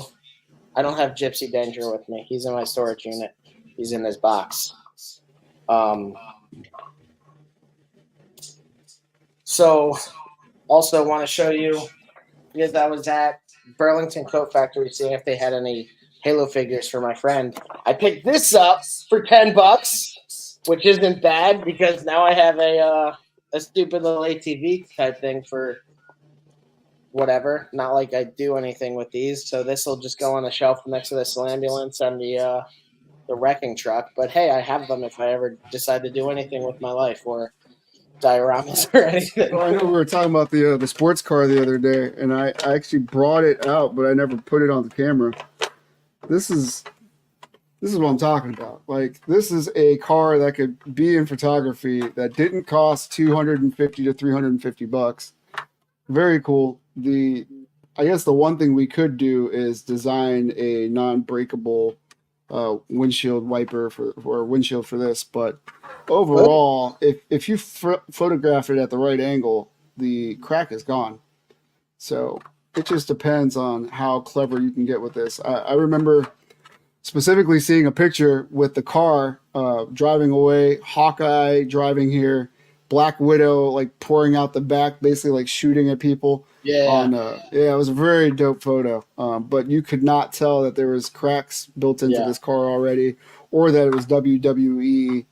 I don't have Gypsy Danger with me. He's in my storage unit. He's in this box. So also want to show you because I was at Burlington Coat Factory seeing if they had any Halo figures for my friend. I picked this up for $10, which isn't bad because now I have a stupid little ATV type thing for whatever. Not like I do anything with these. So this will just go on the shelf next to this ambulance and the wrecking truck. But hey, I have them if I ever decide to do anything with my life or dioramas or anything. Well, I know we were talking about the sports car the other day, and I actually brought it out, but I never put it on the camera. This is this is what I'm talking about. Like, this is a car that could be in photography that didn't cost 250 to 350 bucks. Very cool. I guess the one thing we could do is design a non-breakable windshield wiper or windshield for this. But overall, if you photograph it at the right angle, the crack is gone. So it just depends on how clever you can get with this. I remember specifically seeing a picture with the car driving away, Hawkeye driving here, Black Widow like pouring out the back, basically like shooting at people. Yeah. Yeah, it was a very dope photo. But you could not tell that there was cracks built into Yeah. this car already, or that it was WWE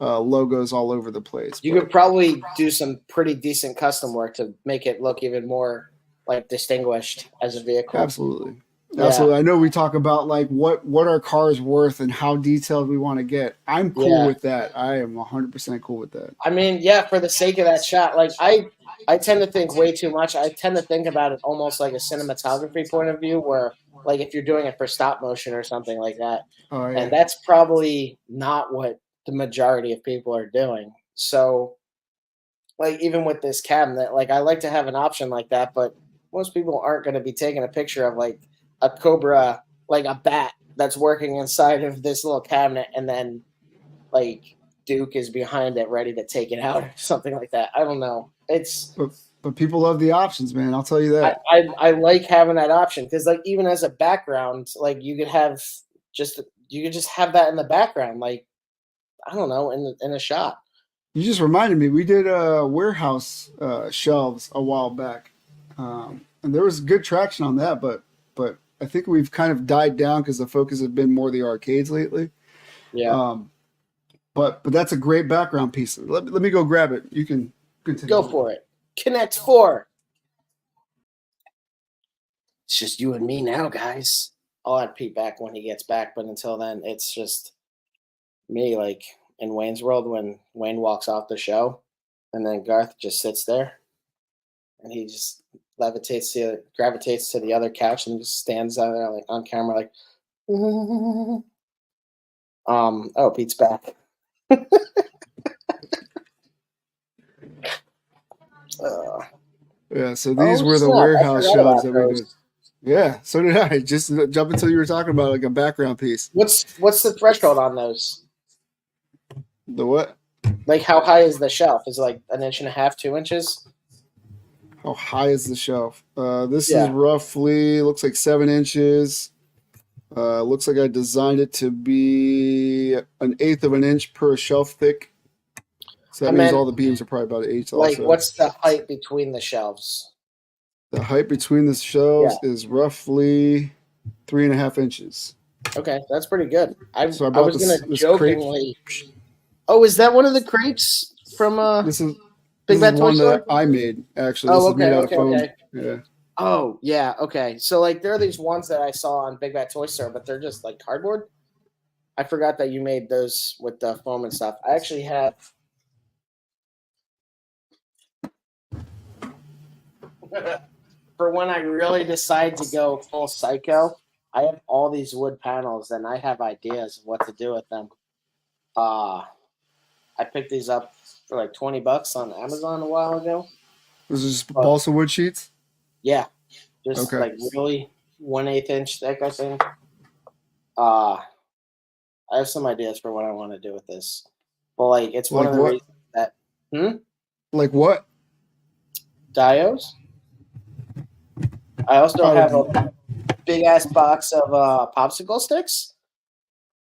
logos all over the place. You But could probably do some pretty decent custom work to make it look even more like distinguished as a vehicle. absolutely. Yeah. Absolutely. I know we talk about like what our car's worth and how detailed we want to get. I'm cool Yeah. with that. I am 100% cool with that. I mean, yeah, for the sake of that shot, like I tend to think way too much. I tend to think about it almost like a cinematography point of view, where like if you're doing it for stop motion or something like that, Oh and yeah. that's probably not what the majority of people are doing. So, like even with this cabinet, like I like to have an option like that, but most people aren't going to be taking a picture of like a cobra, like a bat that's working inside of this little cabinet, and then like Duke is behind it ready to take it out or something like that. I don't know. It's But people love the options, man. I'll tell you that. I like having that option because like even as a background, like you could just have that in the background, like I don't know, in a shot. You just reminded me. We did warehouse shelves a while back, and there was good traction on that. But I think we've kind of died down because the focus has been more the arcades lately. Yeah, Um, but that's a great background piece. Let me go grab it. You can go continue. for it. Connect Four. It's just you and me now, guys. I'll add Pete back when he gets back, but until then, it's just me. Like in Wayne's World, when Wayne walks off the show, and then Garth just sits there, and he just gravitates to the other couch, and just stands out there like on camera, like. Oh, Pete's back. Uh, Yeah. So these oh were the snap! I warehouse forgot shelves about that we did. those. Yeah. So did I. Just jump until you were talking about like a background piece. What's the threshold on those? The what? Like, how high is the shelf? Is it like an inch and a half, 2 inches? How high is the shelf? This is Yeah. roughly looks like 7 inches. Looks like I designed it to be an eighth of an inch per shelf thick. So that I means meant all the beams are probably about an eighth like, also. what's the height between the shelves? The height between the shelves Yeah. is roughly 3.5 inches. Okay, that's pretty good. So I I bought was gonna this crepe. jokingly. Oh, is that one of the crepes from This is Big this is Bad Toy one Store? that I made. Actually, this Oh, is made okay, out of okay, foam. okay. Yeah. Oh, yeah, okay. So like, there are these ones that I saw on Big Bad Toy Store, but they're just like cardboard. I forgot that you made those with the foam and stuff. I actually have. For when I really decide to go full psycho, I have all these wood panels and I have ideas of what to do with them. Uh I picked these up for like $20 on Amazon a while ago. This is just But balsa wood sheets. yeah, just Okay. like really 1/8 inch thick, I think. Uh I have some ideas for what I want to do with this. But like it's one Like of the what? reasons that Like what? Dios. I also Out of have the. a big ass box of popsicle sticks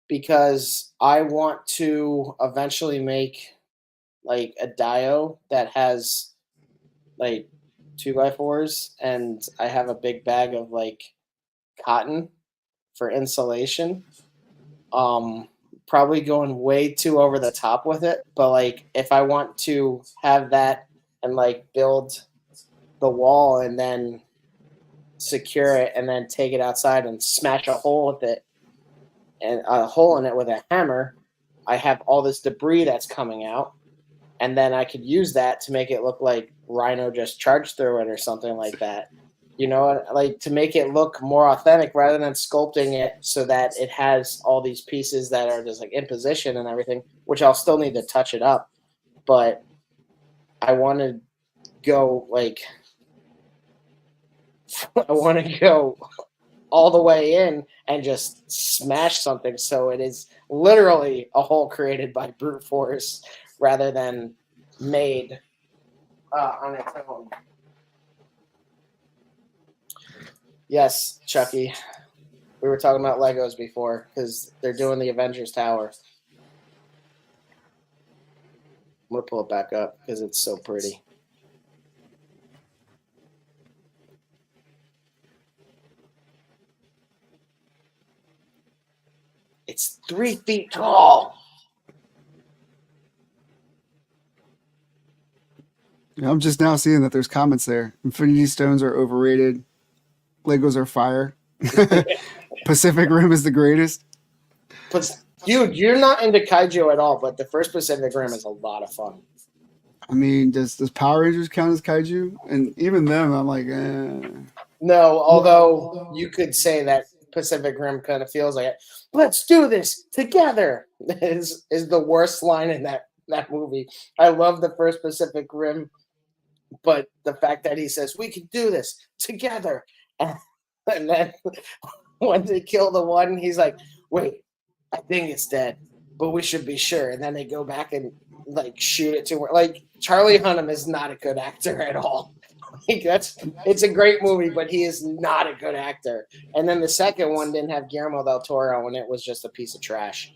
because I want to eventually make like a dio that has like 2x4s, and I have a big bag of like cotton for insulation. Um, Probably going way too over the top with it, but like if I want to have that and like build the wall and then secure it and then take it outside and smash a hole with it and a hole in it with a hammer, I have all this debris that's coming out. and then I could use that to make it look like Rhino just charged through it or something like that. You know, like to make it look more authentic rather than sculpting it so that it has all these pieces that are just like in position and everything, which I'll still need to touch it up. But I want to go like I want to go all the way in and just smash something so it is literally a hole created by brute force rather than made on its own. Yes, Chucky. We were talking about Legos before because they're doing the Avengers Tower. I'm going to pull it back up because it's so pretty. It's 3 feet tall. I'm just now seeing that there's comments there. Infinity Stones are overrated. Legos are fire. Pacific Rim is the greatest. But, dude, you're not into kaiju at all, but the first Pacific Rim is a lot of fun. I mean, does Power Rangers count as kaiju? And even them, I'm like, No, although you could say that Pacific Rim kind of feels like it. Let's do this together is the worst line in that movie. I love the first Pacific Rim, but the fact that he says we can do this together, and then when they kill the one, he's like, "Wait, I think it's dead, but we should be sure." And then they go back and like shoot it to her. Like Charlie Hunnam is not a good actor at all. Like, it's a great movie, but he is not a good actor. And then the second one didn't have Guillermo del Toro, and it was just a piece of trash.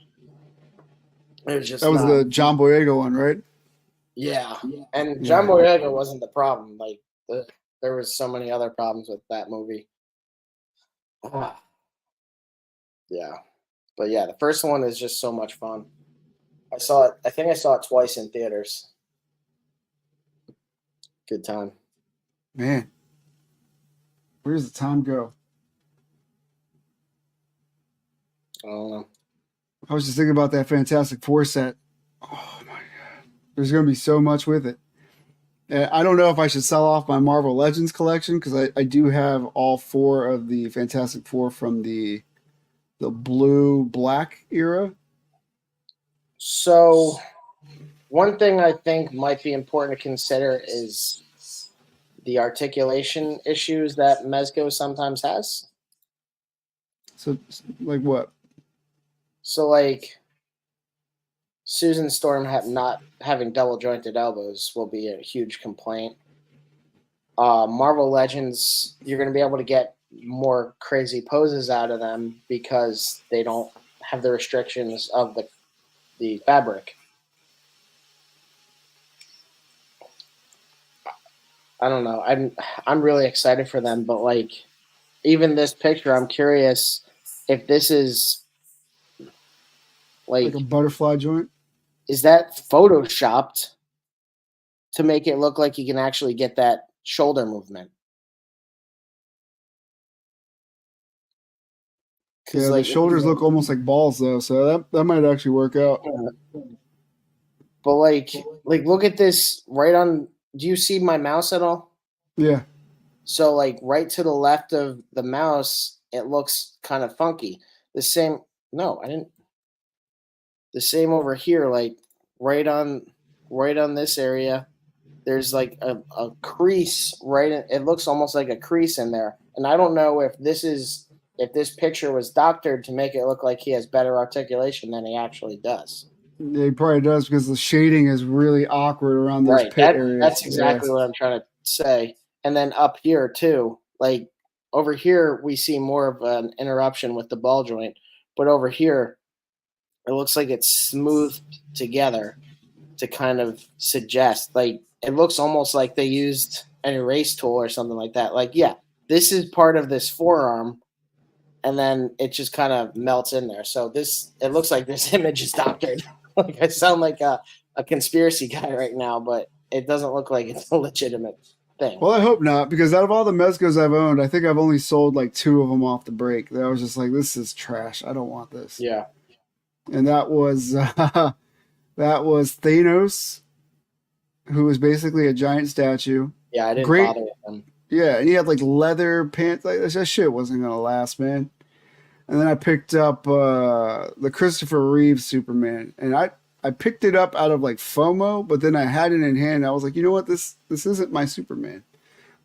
It was just that was the John Boyega one, right? Yeah, and John Boyega wasn't the problem. Like there was so many other problems with that movie. Yeah, but yeah, the first one is just so much fun. I saw it. I think I saw it twice in theaters. Good time. Man, where does the time go? I don't know. I was just thinking about that Fantastic Four set. Oh my god, there's going to be so much with it. And I don't know if I should sell off my Marvel Legends collection because I do have all 4 of the Fantastic Four from the blue black era. So, one thing I think might be important to consider is the articulation issues that Mezco sometimes has. So, like what? So, like Susan Storm not having double jointed elbows will be a huge complaint. Marvel Legends, you're going to be able to get more crazy poses out of them because they don't have the restrictions of the fabric. I don't know. I'm really excited for them, but like even this picture, I'm curious if this is Like a butterfly joint? Is that photoshopped to make it look like you can actually get that shoulder movement? Yeah, the shoulders look almost like balls though, so that might actually work out. But like look at this right on. Do you see my mouse at all? Yeah. So like right to the left of the mouse, it looks kind of funky. The same. No, I didn't. The same over here, like right on this area. There's like a crease right. It looks almost like a crease in there, and I don't know if this picture was doctored to make it look like he has better articulation than he actually does. Yeah, he probably does because the shading is really awkward around those pit areas. That's exactly what I'm trying to say. And then up here too, like over here, we see more of an interruption with the ball joint, but over here, it looks like it's smoothed together to kind of suggest, like it looks almost like they used an erase tool or something like that. Like, yeah, this is part of this forearm, and then it just kind of melts in there. So it looks like this image is doctored. Like I sound like a conspiracy guy right now, but it doesn't look like it's a legitimate thing. Well, I hope not, because out of all the Mezcos I've owned, I think I've only sold like 2 of them off the break. That I was just like, this is trash. I don't want this. Yeah. And that was Thanos, who was basically a giant statue. Yeah, I didn't Great, bother with them. yeah, and he had like leather pants. Like that shit wasn't gonna last, man. And then I picked up the Christopher Reeve Superman, and I picked it up out of like FOMO, but then I had it in hand. I was like, you know what, this isn't my Superman.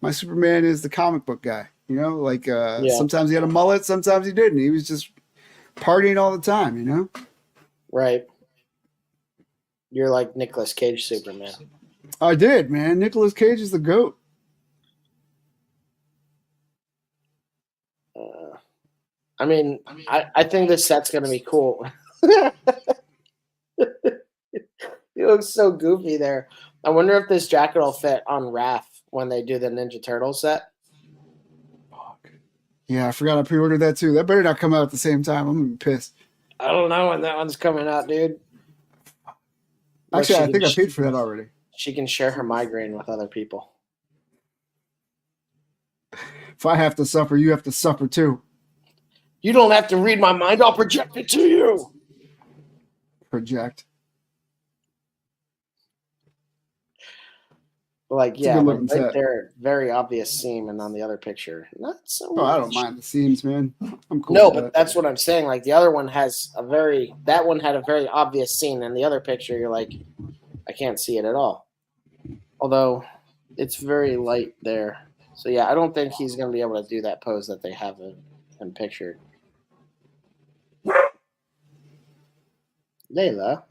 My Superman is the comic book guy. You know, like Yeah, sometimes he had a mullet, sometimes he didn't. He was just partying all the time. You know. right. You're like Nicolas Cage Superman. I did, man. Nicolas Cage is the goat. Uh, I mean, I think this set's gonna be cool. He looks so goofy there. I wonder if this jacket will fit on Raph when they do the Ninja Turtle set. Yeah, I forgot I pre-ordered that too. That better not come out at the same time. I'm gonna be pissed. I don't know when that one's coming out, dude. Look, Actually, I think I paid for that already. she can share her migraine with other people. If I have to suffer, you have to suffer too. You don't have to read my mind. I'll project it to you. Project. Like, It's a yeah, good like looking right set. there, very obvious seam, and on the other picture, not so Oh, I don't much. mind the seams, man. I'm cool No, with but that. that's what I'm saying. Like the other one has that one had a very obvious seam, and the other picture, you're like, I can't see it at all. Although it's very light there. So yeah, I don't think he's gonna be able to do that pose that they have him pictured. Layla.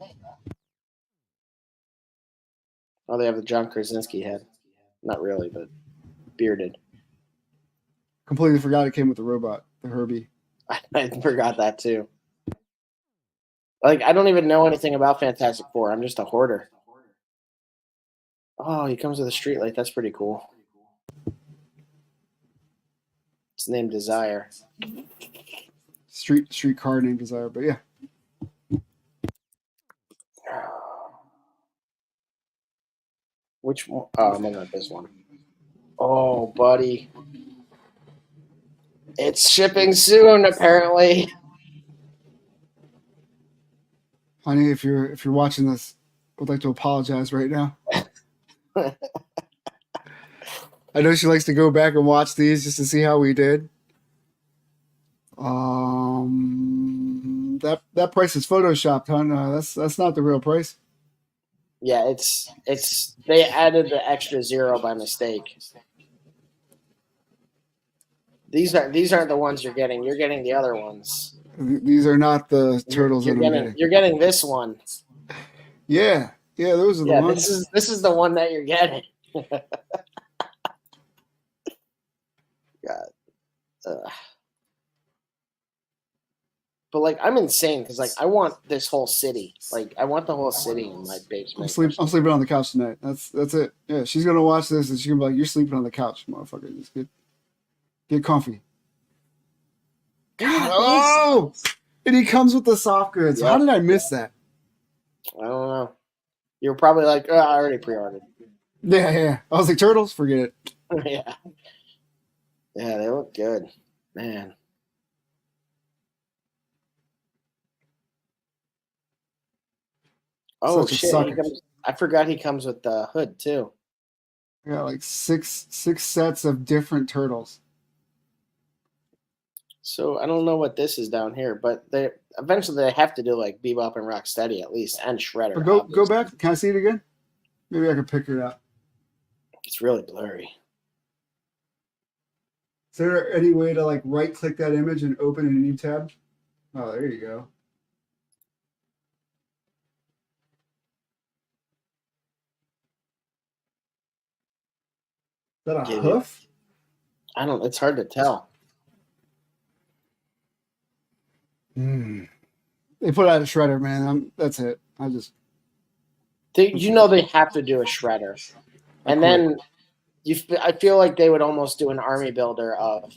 Oh, they have the John Krasinski head. Not really, but bearded. Completely forgot it came with the robot, the Herbie. I forgot that too. Like I don't even know anything about Fantastic Four. I'm just a hoarder. Oh, he comes with a streetlight. That's pretty cool. It's named Desire. Street car named Desire, but yeah. Which one? Oh, I'm looking at this one. Oh, buddy. It's shipping soon, apparently. Honey, if you're watching this, I would like to apologize right now. I know she likes to go back and watch these just to see how we did. That price is photoshopped, hon. That's not the real price. Yeah, it's they added the extra zero by mistake. These aren't the ones you're getting. You're getting the other ones. These are not the turtles that I'm getting. You're getting this one. Yeah, those are the Yeah, ones. this is the one that you're getting. God. But like I'm insane because like I want this whole city. Like I want the whole city in my basement. I'm sleeping on the couch tonight. That's it. Yeah, she's gonna watch this and she's gonna be like, "You're sleeping on the couch, motherfucker. Just get comfy." God, oh, and he comes with the soft goods. Yep. How did I miss that? I don't know. You were probably like, oh, I already pre-ordered. Yeah. I was like, turtles, forget it. Yeah. Yeah, they look good, man. Oh Such a shit! sucker. I forgot he comes with the hood too. Yeah, like six sets of different turtles. So I don't know what this is down here, but they eventually they have to do like Bebop and Rocksteady at least, and Shredder. But go back. Can I see it again? Maybe I can pick it up. It's really blurry. Is there any way to like right click that image and open a new tab? Oh, there you go. Is that a hoof? I don't. It's hard to tell. They put out a Shredder, man. That's it. You know they have to do a Shredder, and then I feel like they would almost do an army builder of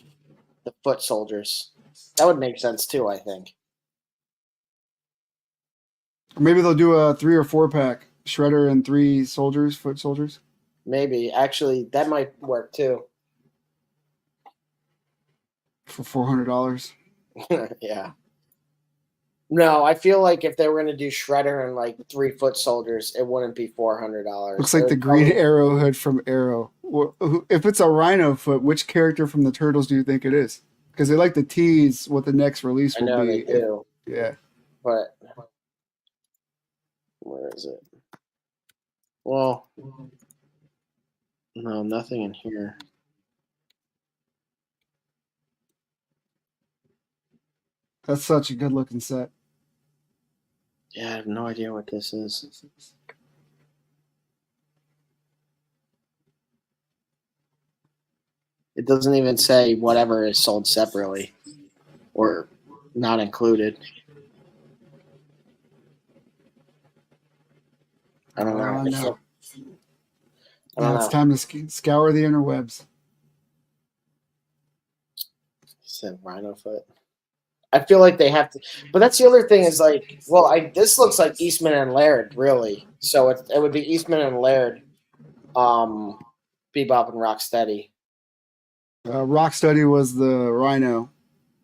the foot soldiers. That would make sense too, I think. Or maybe they'll do a 3 or 4 pack Shredder and 3 soldiers, foot soldiers. Maybe actually that might work too. For $400. Yeah. No, I feel like if they were going to do Shredder and like 3 foot soldiers, it wouldn't be $400. Looks like the Green Arrow hood from Arrow. If it's a Rhino foot, which character from the Turtles do you think it is? Because they like to tease what the next release I will know be. they do, Yeah. but where is it? Well, no, nothing in here. That's such a good looking set. Yeah, I have no idea what this is. It doesn't even say whatever is sold separately or not included. I don't know. No. I don't Now it's know. time to scour the interwebs. Said Rhino foot. I feel like they have to, but that's the other thing is like, well, this looks like Eastman and Laird, really. So it would be Eastman and Laird, Bebop and Rocksteady. Rocksteady was the Rhino,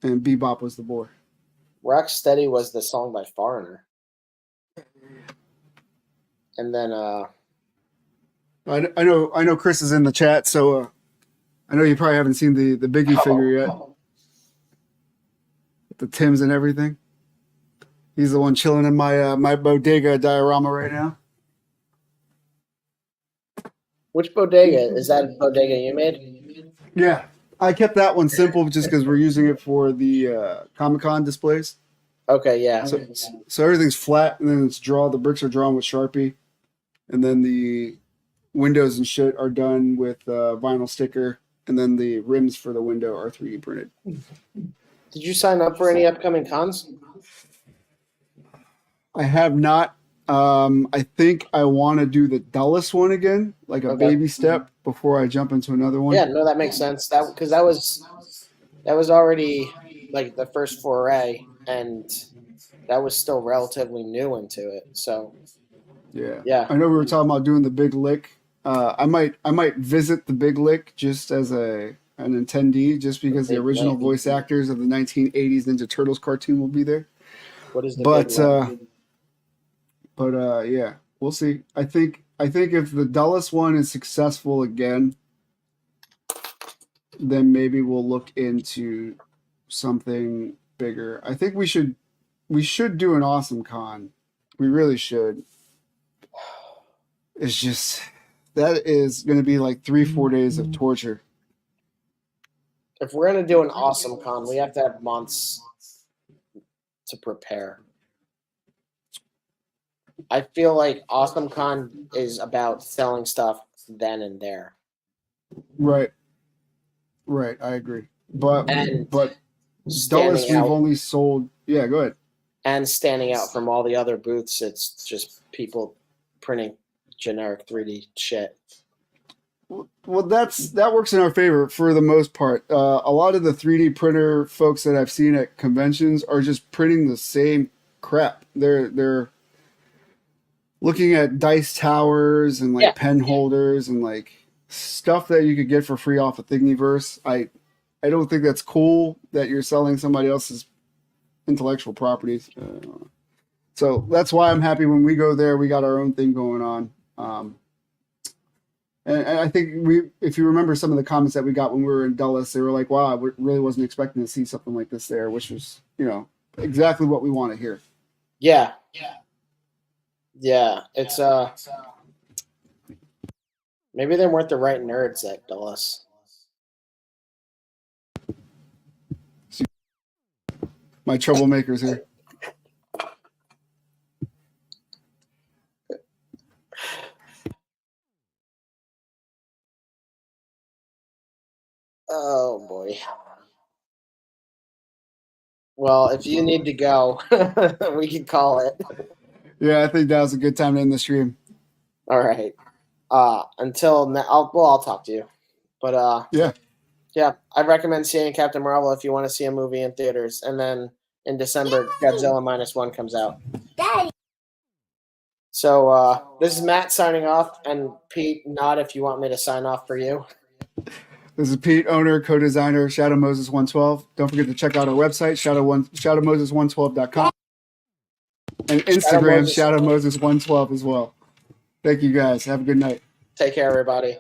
and Bebop was the boar. Rocksteady was the song by Foreigner, and then I know Chris is in the chat, so I know you probably haven't seen the Biggie figure yet. The Tims and everything. He's the one chilling in my my bodega diorama right now. which bodega is that? Bodega you made? Yeah, I kept that one simple just because we're using it for the Comic-Con displays. Okay, yeah. So everything's flat, and then the bricks are drawn with Sharpie, and then the windows and shit are done with vinyl sticker, and then the rims for the window are 3D printed. Did you sign up for any upcoming cons? I have not. I think I want to do the Dulles one again, like a baby step before I jump into another one. Yeah, no, that makes sense. Because that was already like the first foray, and that was still relatively new into it. So yeah. I know we were talking about doing the Big Lick. I might visit the Big Lick just as an attendee, just because the original voice actors of the 1980s Ninja Turtles cartoon will be there. What is the Big Lick? But yeah, we'll see. I think if the Dulles one is successful again, then maybe we'll look into something bigger. I think we should do an awesome con. We really should. It's just that is going to be like 3-4 days of torture. If we're going to do an awesome con, we have to have months to prepare. I feel like Awesome Con is about selling stuff then and there. Right. I agree. But Dulles, we've only sold. Yeah, go ahead. And standing out from all the other booths, it's just people printing generic 3D shit. Well, that works in our favor for the most part. A lot of the 3D printer folks that I've seen at conventions are just printing the same crap. They're looking at dice towers and pen holders and like stuff that you could get for free off of Thingiverse. I don't think that's cool that you're selling somebody else's intellectual properties. So that's why I'm happy when we go there. We got our own thing going on. And I think if you remember some of the comments that we got when we were in Dulles, they were like, wow, I really wasn't expecting to see something like this there, which was, exactly what we want to hear. Yeah. It's maybe they weren't the right nerds at Dulles. My troublemakers here. Oh boy. Well, if you need to go, we can call it. Yeah, I think that was a good time to end the stream. All right. Until now, I'll talk to you. But yeah, I recommend seeing Captain Marvel if you want to see a movie in theaters, and then in December, Godzilla -1 comes out. Daddy. So this is Matt signing off, and Pete, nod if you want me to sign off for you. This is Pete, owner, co-designer, Shadow Moses 112. Don't forget to check out our website, shadowmoses112.com. And Shadow Instagram, Moses. Shadow Moses 112 as well. Thank you guys. Have a good night. Take care, everybody.